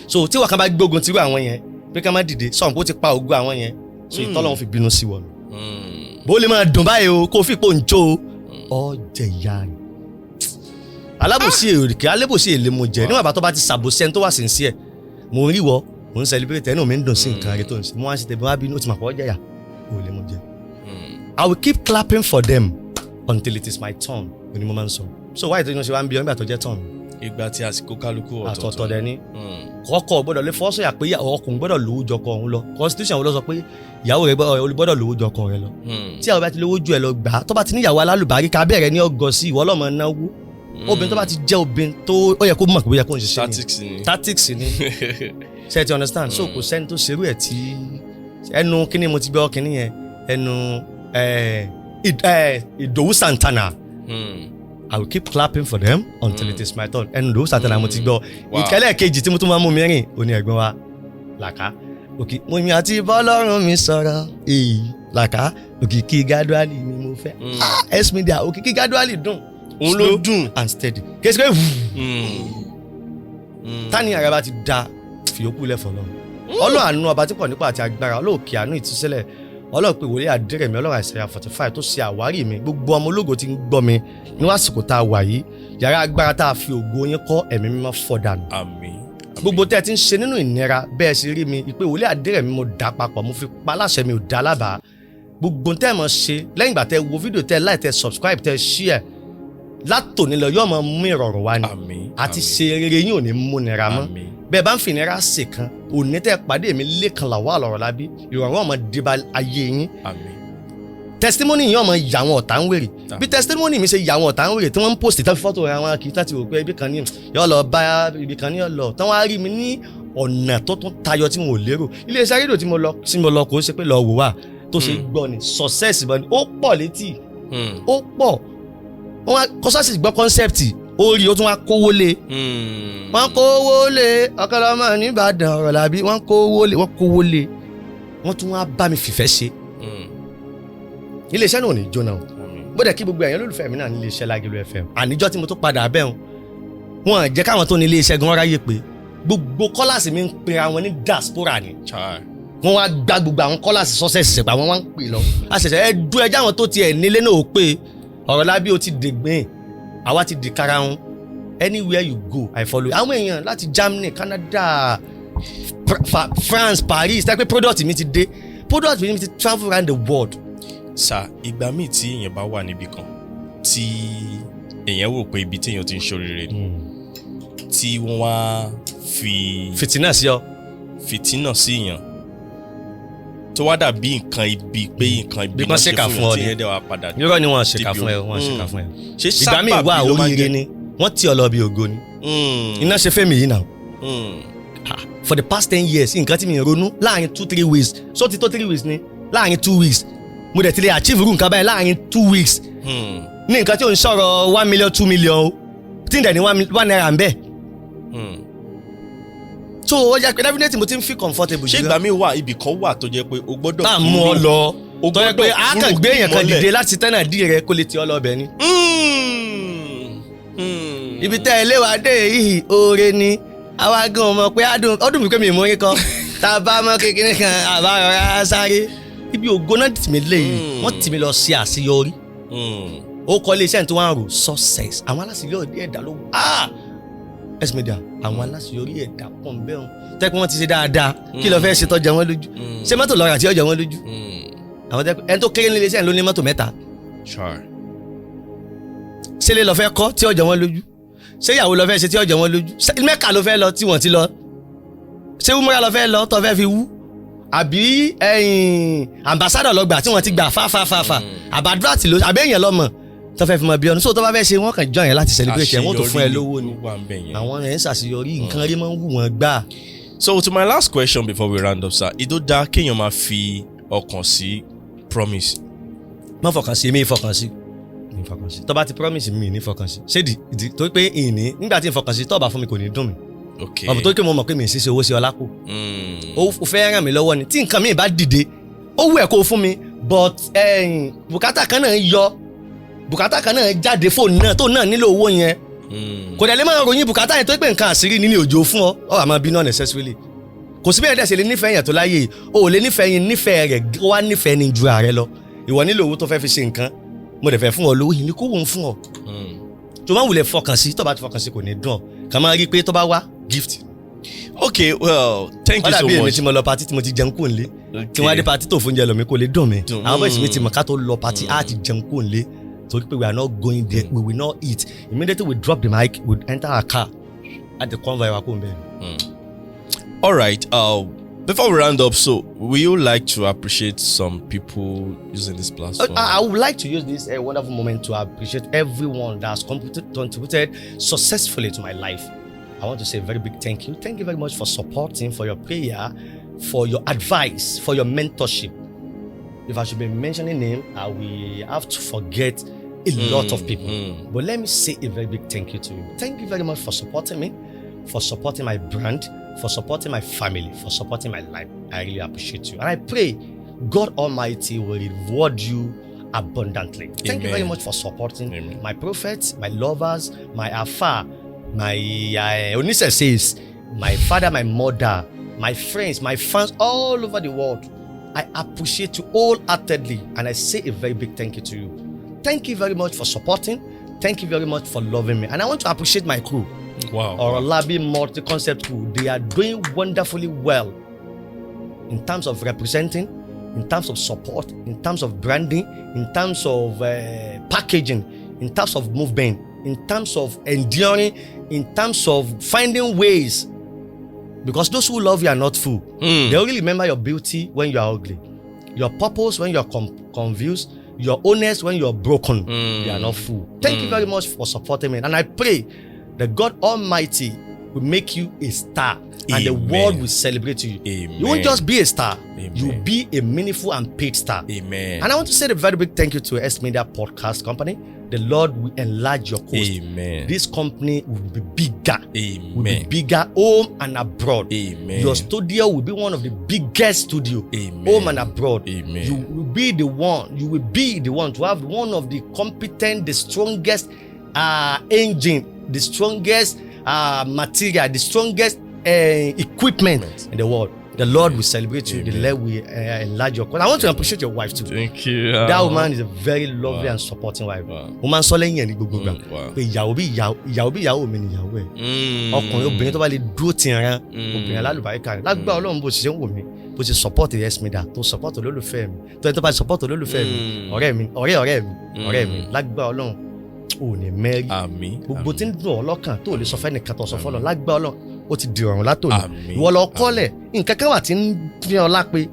so tí wọ́n kan bá gbógun tírú àwọn yẹn pé ká má dìde sọ̀rọ̀ kó ti pa ògo àwọn yẹn so ìtọ́lọ́run fi bínú sí wọn bó lè máa dùn báyìí o kó fi pò ń jó ọ jẹ ìyá rẹ alábòsí èrèké alébòsí èlé mo jẹ níwọ̀n bá tó bá ti ṣàbòsí ẹni tó wà sí sí ẹ mo ń rí wọ mo ń celebrate ẹnu mi ń dùn sí nǹkan rẹ tó ń ṣe mo wá ń ṣe tẹ̀bí wá bínú ó ti mà pọ̀ jẹ̀yà ó lè mo jẹ. I will keep clapping for them until it is my turn òní mo máa ń sọ so wáyé tó ń ṣe wá ń bí ọ nígbà tó jẹ́ turn. ìgbà tí àsìkò kálukú ọ̀tọ̀ọ̀tọ̀ dẹ ní kọ́kọ́ gbọ́dọ̀ lè fọ́ sọ̀yà pé ọkùnrin gbọ́dọ̀ lówó jọkọ òun lọ constitution wo ló sọ pé ìyàwó rẹ gbọ́dọ̀ lówó jọkọ rẹ lọ tí àwọn bá ti lówó ju ẹ lọ gbà tó bá ti níyàwó alálùbáríkà bẹ̀rẹ̀ ní ọgọ́ sí ìwọ lọ́mọ náwó obìnrin tó bá ti jẹ́ obìnrin tó ó yẹ kó mọ̀ pé ó yẹ kó ń ṣiṣẹ́ tactics ni ṣe ti understand so kò sẹ́ni tó ṣerú ẹ̀ tí ẹnu kíní mo ti gbọ́ kíní yẹn ẹnu Ìdòwú Santana I will keep clapping for them until it is my turn ẹnu Ìdòwú Santana mo ti gbọ́ ìkẹlẹ̀ kejì tí mo tún máa mú mi rìn òní ẹ̀gbọ́n wa Làkà òkè mo mi àti bọ́lọ́run mi sọ̀rọ̀ Làkà òkìkí gádùálì ni mo fẹ́ Smedia òkìkí gádùálì dùn òun ló dùn and steady kèsì pé tani àrà ti da fìyókù lẹ́fọ̀ọ́ lọ Ọlọ́run àánú ọba tí pọ̀ nípa àti agbára olóòkè àánú ìtúsílẹ̀ Ọlọ́run pé wòlíì Adérẹ̀mí Ọlọ́run Àìsáyà 45 tó ṣe àwárí mi gbogbo ọmọ ológo tí ń gbọ́ mi ní àsìkò tá a wà yìí yàrá agbára tá a fi ògo yín kọ́ ẹ̀mí mímọ́ fọ́ dànù àmín gbogbo tẹ́ ẹ ti ń ṣe nínú ìnira bẹ́ẹ̀ sì rí mi ìpè wòlíì Adérẹ̀mí mo dà papọ̀ mo fi pa láṣẹ mi ò dá lábàá gbogbo tẹ́ ẹ mọ̀ ṣe lẹ́yìn ìgbà tẹ́ wo fídíò tẹ́ like tẹ́ subscribe tẹ́ share látòní lọ yóò máa mú ìrọ̀rùn wá ni àti ṣe rere yín ò ní mú nira mọ́ bẹ́ẹ̀ bá ń fi nira ṣe kan òní tẹ́ pàdé mi Lekan Lawal Orolabi ìrọ̀rùn ọmọ dìbà ayé yín testimony yín ọmọ yà wọn ọ̀tá ń wèrè bí testimony mi ṣe yà wọn ọ̀tá ń wèrè tí wọ́n ń post tán fọ́tò àwọn kì í tàti wò pé ibi kan ní yọ lọ bá ibi kan ní yọ lọ tán wá rí mi ní ọ̀nà tó tún tayọ tí mo lérò iléeṣẹ́ rédíò tí mo lọ kò ṣe pé lọ wò wá tó ṣe gbọ́ ni success bọ́ ni ó pọ̀ létí ó pọ̀ wọ́n kọ́sọ́sì gbọ́ concept ó rí ó tún wá kówó lé wọ́n kówó lé ọ̀kọ́lọ́mọ nìbàdàn Orolabi wọ́n kówó lé wọ́n tún wá bá mi fìfẹ́ ṣe iléeṣẹ́ náà ò ní jóná o bóde kí gbogbo ẹ̀yàn olólùfẹ́ mi náà ní iléeṣẹ́ Lágẹ̀lú FM àníjọ́ tí mo tó padà bẹ́ẹ̀ wọn jẹ́ káwọn tó ní iléeṣẹ́ gan ráyè pé gbogbo kọ́làsì mi ń pe àwọn ní diaspora ni wọ́n wá gba gbogbo àwọn kọ́làsì sọ́sẹ̀sì ṣẹ̀pà wọ́n wá ń pè lọ àṣẹ̀ṣẹ̀ ẹ̀dú ẹjẹ́ àwọn tó tiẹ̀ nílé náà ó pé Orolabi ó ti dègbìn àwa ti di karahun anywhere you go I follow you àwọn èèyàn láti Germany Canada France Paris tẹ́ pé product mi ti dé product mi ti travel around the world. Sà ìgbà míì tí èèyàn bá wà níbì kan tí èèyàn wò pé ibi tí èèyàn ti ń ṣoríire ni tí wọ́n wá fi fìtínà sí ọ fìtínà sí èèyàn tó wá dàbí nǹkan ibi pé nǹkan ibi náà ṣe fún ọ tí ẹ̀dẹ̀ wá padà. irọ́ ni wọ́n ṣèkà fún ẹ wọ́n ṣèkà fún ẹ. ìgbà míì wà oríire ni wọ́n ti Orolabi ògo ni. iná ṣe fẹ́mi yìí náà. For the past 10 years nǹkan tí mi ronú láàrin 2-3 weeks so ti tó 3 weeks ni láàrin 2 weeks mo dẹ̀ ti lè achieve irú nǹkan báyìí láàrin 2 weeks. ní nǹkan tí ò ń sọ̀rọ̀ 1 million 2 million o tí ń dẹ̀ ní 1 naira ń bẹ̀. So ó yẹ pé definitely mo ti ń feel comfortable. ṣé ìgbà míì wà ibì kan wà tó jẹ́ pé o gbọ́dọ̀ bá a mú ọ lọ tó yẹ pé a kàn gbé èèyàn kan dìde láti tẹ́nà dí rẹ kó lè ti ọ lọ bẹ̀ ni. Ibi tẹ́ ẹ léwà dé yìí oore ni àwa gan ọmọ pé ọdún mi pé mi mú yín kan tá a bá mọ kékeré kan àbá rọra sáré ibi ògo náà tì mí léyìí wọ́n tì mí lọ sí àṣeyọrí. Ó kọ́ iléeṣẹ́ tó wá ń rò success àwọn aláṣeyọrí ẹ̀dá ló Smedia àwọn aláṣeyọrí ẹ̀dá pọ̀ ń bẹ́ẹ̀ tẹ́kun wọ́n ti ṣe dáadáa kí ló fẹ́ ṣe tó jẹ wọ́n lójú ṣé mọ́tò lọ́ra tí ó jẹ wọ́n lójú àwọn tẹ́kun ẹni tó kéré nílé iṣẹ́ ló ní mọ́tò 3 ṣé lè lọ fẹ́ kọ́ tí ó jẹ wọ́n lójú ṣé ìyàwó lọ fẹ́ ṣe tí ó jẹ wọ́n lójú Mẹ́kà ló fẹ́ lọ tí wọ́n ti lọ ṣé umura lọ fẹ́ lọ tó fẹ́ fi wú àbí ambassador lọ gbà tí wọ́n ti gbà fáfáfáfá àbádúrà tí ló àbí èèyàn lọ́mọ tó fẹ́ fi mọ bí ọdún so tó bá fẹ́ ṣe wọ́n kàn jọ yẹn láti celebrate yẹn wọ́n tó fún ẹ lówó ni àwọn yẹn ń ṣàṣeyọrí nǹkan rí máa ń wù wọ́n gbà. So to my last question before we round up sir ìdó dá kéèyàn máa fi ọkàn sí promise. má fọkàn sí mi fọkàn sí tó bá ti promise mi ní fọkàn sí ṣé ìdí tó pé ìní nígbà tí n fọkàn sí tó bá fún mi kò ní dùn mí. ọ̀bùn tó kí mo mọ̀ pé mi ì ṣiṣẹ́ owó sí ọ lápò ó fẹ́ ràn mí lọ́wọ́ ni tí nǹkan mi bá dìde ó wù ẹ́ kó fún mi but bùkátà kan náà jáde fóònù náà tó náà nílò owó yẹn kò dẹ̀ lè máa ròyìn bùkátà yẹn tó pé nǹkan àṣírí ní òjò fún ọ ọ àmọ́ bí náà necessarily kò sí bẹ́ẹ̀ dẹ̀ ṣe lè nífẹ̀ẹ́ yẹn tó láyé o ò lè nífẹ̀ẹ́ rẹ̀ wá nífẹ̀ẹ́ ni ju ààrẹ lọ ìwọ nílò owó tó fẹ́ fi ṣe nǹkan mo dẹ̀ fẹ́ fún ọ lówó yìí ní kó wọ́n fún ọ tó máa wulẹ̀ fọkàn sí tó bá ti fọkàn sí kò ní dùn ọ kà máa rí i pé tó bá wá gift. Okay, well, thank you so much. Ọ̀dà bí èmi tí mo lọ party tí mo ti jẹun kò ń lé tí wọ́n á dé party tó fún jẹ lọ mi kò lè dùn mí àwọn bẹ́ẹ̀ sì mi ti mọ̀ ká tó lọ party á ti jẹun kò ń lé torí pé we are not going there we will not eat immediately we drop the mic we enter our car at the convoy wa kò ń bẹ́ẹ̀. All right, before we round up, so will you like to appreciate some people using this platform? I would like to use this wonderful moment to appreciate everyone that has contributed successfully to my life. I want to say a very big thank you. Thank you very much for supporting, for your prayer, for your advice, for your mentorship. If I should be mentioning name, I will have to forget a lot of people. But let me say a very big thank you to you. Thank you very much for supporting me, for supporting my brand, for supporting my family, for supporting my life. I really appreciate you. And I pray God Almighty will reward you abundantly. Thank you very much for supporting my prophets, my lovers, my afar, my Onisa says, my father, my mother, my friends, my fans all over the world. I appreciate you wholeheartedly, and I say a very big thank you to you. Thank you very much for supporting. Thank you very much for loving me. And I want to appreciate my crew. Wow. Orolabi multi-concept crew. They are doing wonderfully well in terms of representing, in terms of support, in terms of branding, in terms of packaging, in terms of movement, in terms of enduring, in terms of finding ways. Because those who love you are not fool. They only remember your beauty when you are ugly, your purpose when you are confused, your honest when you are broken. They are not fool. Thank you very much for supporting me. And I pray that God Almighty will make you a star. And the world will celebrate you. You won't just be a star. You will be a meaningful and paid star. Amen. And I want to say a very big thank you to Smedia podcast company. The Lord will enlarge your coast. Amen. This company will be bigger. Amen. Will be bigger home and abroad. Amen. Your studio will be one of the biggest studio. Amen. Home and abroad. Amen. You will be the one. You will be the one to have one of the competent, the strongest engine, the strongest material, the strongest equipment in the world. The Lord will celebrate you. The Lord will enlarge your cause. I want to appreciate your wife too. Thank you. That woman is a very lovely and supporting wife. Woman sọ lẹ́yìn ẹni gbogbo gbà pé ìyàwó bí ìyàwó mi ni ìyàwó ẹ̀. Ọkùnrin obìnrin tó bá lè dúró tìran obìnrin alálùbáríkà rẹ̀. Lágbára Ọlọ́run bó ṣe ń wò mí bó ṣe support Smedia tó support olólùfẹ́ mi tó ẹni tó bá support olólùfẹ́ mi ọ̀rẹ́ mi lágbára Ọlọ́run ò ní mẹ́rí. Àmín. Gbogbo tí ń dùn ọ́ lọ́kàn tó lè sọ fẹ́ nìkan tó sọ fọ́lọ́ lágbára Ọlọ́run ó ti di ọ̀run látòní. Ìwọ lọ kọ́lẹ̀ nǹkan kan wà tí ń fi ọlá pé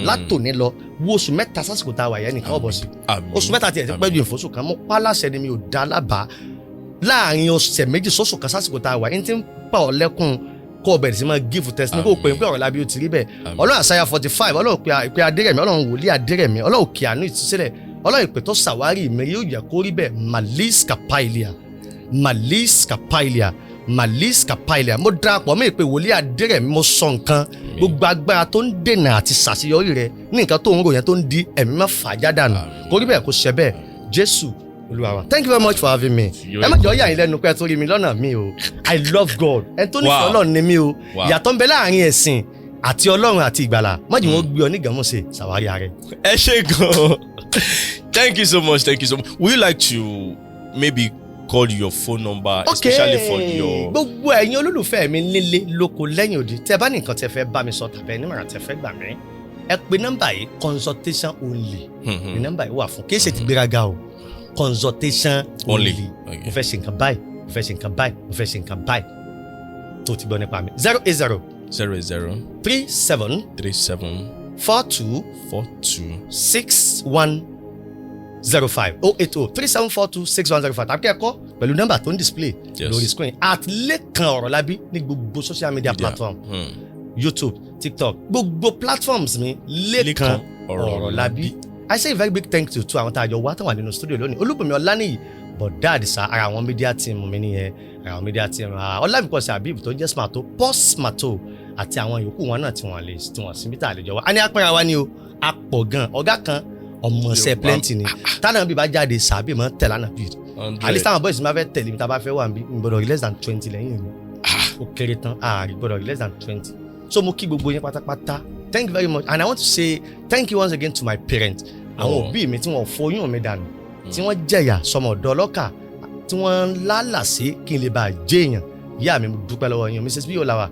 látòní lọ wo oṣù mẹ́ta sásìkò tá a wà yẹn nìkan ọ̀bọ̀ sí oṣù mẹ́ta tiẹ̀ ti pẹ́ ju ìfọ̀sùn kan mo pa láṣẹ ni mi ò dá lábàá láàrin ọ̀sẹ̀ méjì sọ́sùn kan sásìkò tá a wà yẹn ti ń pa ọ́ lẹ́kùn kó o bẹ̀rẹ̀ sí máa give test ní kó o pè é pé Orolabi ó ti rí bẹ́ẹ̀ ọlọ́run àṣàyà 45 ọlọ́run pé adérẹ̀mí ọlọ́run wòlíì adérẹ̀mí ọlọ́run kì àánú ìtúsílẹ̀ ọlọ́run ìpè tó ṣàwárí mi yóò yẹ kó rí bẹ́ẹ̀ malis kapailia mo darapọ̀ mọ́ ìpè wòlíì adérẹ̀mí mo sọ nǹkan gbogbo agbára tó ń dènà àti ṣàṣeyọrí rẹ ní nǹkan tó ń rò yẹn tó ń di ẹ̀mí má fàájà dànù kó rí bẹ́ẹ̀ kó ṣe bẹ́ẹ̀ Jésù Olúwa wa. Thank you very much for having me. Ẹ má jọ yà yín lẹ́nu pé ẹ tó rí mi lọ́nà mi o. I love God. Ẹ tó nífẹ̀ẹ́ Ọlọ́run ni mi o. Ìyàtọ̀ ń bẹ láàrin ẹ̀sìn àti Ọlọ́run àti ìgbàlà. Má jẹ́ wọ́n gbé ọ ní gàmọ́sẹ̀ ṣàwárí ààrẹ. Ẹ ṣé gan. Thank you so much. Would you like to maybe call your phone number especially for your. Gbogbo ẹ̀yin olólùfẹ́ mi nílé lóko lẹ́yìn odi tẹ́ bá ní nǹkan tẹ́ fẹ́ bá mi sọ tàbí nímọ̀ràn tẹ́ fẹ́ gbà mí ẹ pe nọ́mbà yìí consultation only ní nọ́mbà yìí wà fún kí èsì ti gbéraga o consultation only mo fẹ́ ṣe nǹkan báyìí mo fẹ́ ṣe nǹkan báyìí mo fẹ́ ṣe nǹkan báyìí tó ti gbọ́ nípa mi 080 37 42 6105 080 3742 6105 tàbí kẹ́kọ̀ọ́ pẹ̀lú nọ́mbà tó ń display lórí screen at Lekan Orolabi ní gbogbo social media platform YouTube TikTok gbogbo platforms mi Lekan Orolabi. I say a very big thank you to àwọn tá a jọ wá tán wà nínú studio lónìí Olúbùnmi Ọláníyì bọ̀dá àdìsá ara àwọn media team mi nìyẹn ara àwọn media team Ọlábìkọ́sí Habib tó jẹ́ smarto post smarto àti àwọn yòókù wọn náà tí wọ́n síbi tá a lè jọ wá a ní apẹ́ra wa ni o a pọ̀ gan ọ̀gá kan ọmọ ṣe plenty ni tánà bí bá jáde sàbí mọ́ tẹ̀lé àná bí at least àwọn boys máa fẹ́ tẹ̀lé mi tá a bá fẹ́ wà níbi gbọ́dọ̀ less than 20 lẹ́yìn mi ó kéré tán gbọ́dọ̀ less than 20 so mo kí gbogbo yín pátápátá. Thank you very much and I want to say thank you once again to my parents àwọn òbí mi tí wọ́n foyún mi dànù tí wọ́n jẹ̀yà sọmọ ọ̀dọ́ ọlọ́kà tí wọ́n lálà sí kí n lè bá jẹ́yàn ìyá mi mo dúpẹ́ lọ́wọ́ yín Mrs. bí olawa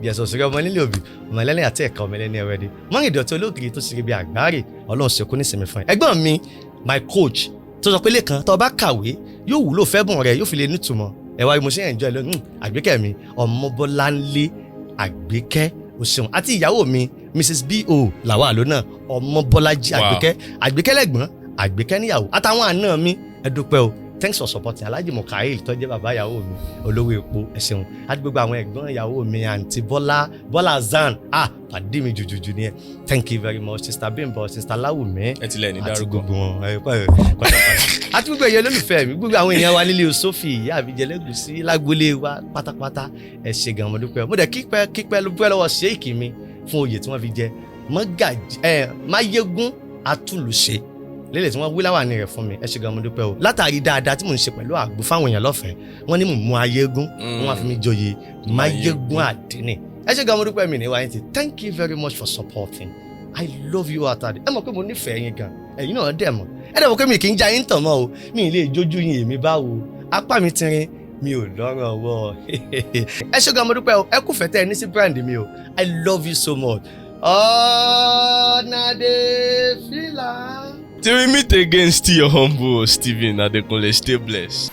bí ẹ̀sọ̀ sọ̀rọ̀ ọmọ nílé òbí ọmọ ẹlẹ́ni àti ẹ̀ka ọmọ ẹlẹ́ni ẹ̀wẹ́dẹ́ mọ́rin ìdọ̀tí olókìrí tó ṣeré bí àgbáre ọlọ́run ṣe kú ní ìsinmi fún ẹ. ẹ̀gbọ́n mi my coach tó sọ pé Lékan tó bá kàwé yóò wúlò fẹ́bùn rẹ yóò fi lè nítumọ̀ ẹ̀wá mo ṣe enjoy lónìí àgbékẹ́ mi Ọmọbọ́láńlé Àgbékẹ́ o ṣeun àti ìyàwó mi Mrs. B.O. làwa àlónà Ọmọbọ́lájí Àgbékẹ́ lẹ́gbọ́n Àgbékẹ́ níyàwó àtàwọn àna mi ẹ dúpẹ́ o thanks for supporting Alhaji Mukail tó jẹ́ bàbá ìyàwó mi olówó epo ẹ ṣeun àti gbogbo àwọn ẹ̀gbọ́n ìyàwó mi àǹtí Bọ́lá Zan pàdé mi jùjùjù ni ẹ thank you very much Sister Bimbo Sister Lawumi ẹ tilẹ̀ ní dárúkọ àti gbogbo wọn àti gbogbo èèyàn olólùfẹ́ mi gbogbo àwọn èèyàn wa nílé Sophie ìyá àbíjẹlẹ́gùsí lágbólé wa pátápátá ẹ ṣe gan mo dúpẹ́ mo dẹ̀ kípẹ́ lọ́wọ́ ṣéèkì mi fún oyè tí wọ́n fi jẹ Máyégún Atúlùṣe lélẹ̀ tí wọ́n wí láwà ní rẹ̀ fún mi ẹ ṣe gan mo dúpẹ́ o látàrí dáadáa tí mò ń ṣe pẹ̀lú àgbo fáwọn èèyàn lọ́fẹ̀ẹ́ wọ́n ní mò ń mú ayégún wọ́n á fi mi joyè Máyégún Àdínì ẹ ṣe gan mo dúpẹ́ mi ní wáyé ti thank you very much for supporting I love you àtàdé ẹ mọ̀ pé mo nífẹ̀ẹ́ yín gan ẹ̀yin náà dẹ̀ mọ̀ ẹ dẹ̀ mọ̀ pé mi kì í já yín tàn mọ́ o mi ì lè jójú yín èmi báwo apá mi tirin mi ò lọ́rọ̀ ọwọ́ ẹ ṣe gan mo dúpẹ́ o ẹ kú fẹ́tẹ́ ẹ ní sí brand mi o I love you so much ọ̀nàdé fìlà. Till we meet again, still your humble Stephen Adekunle. Stay blessed.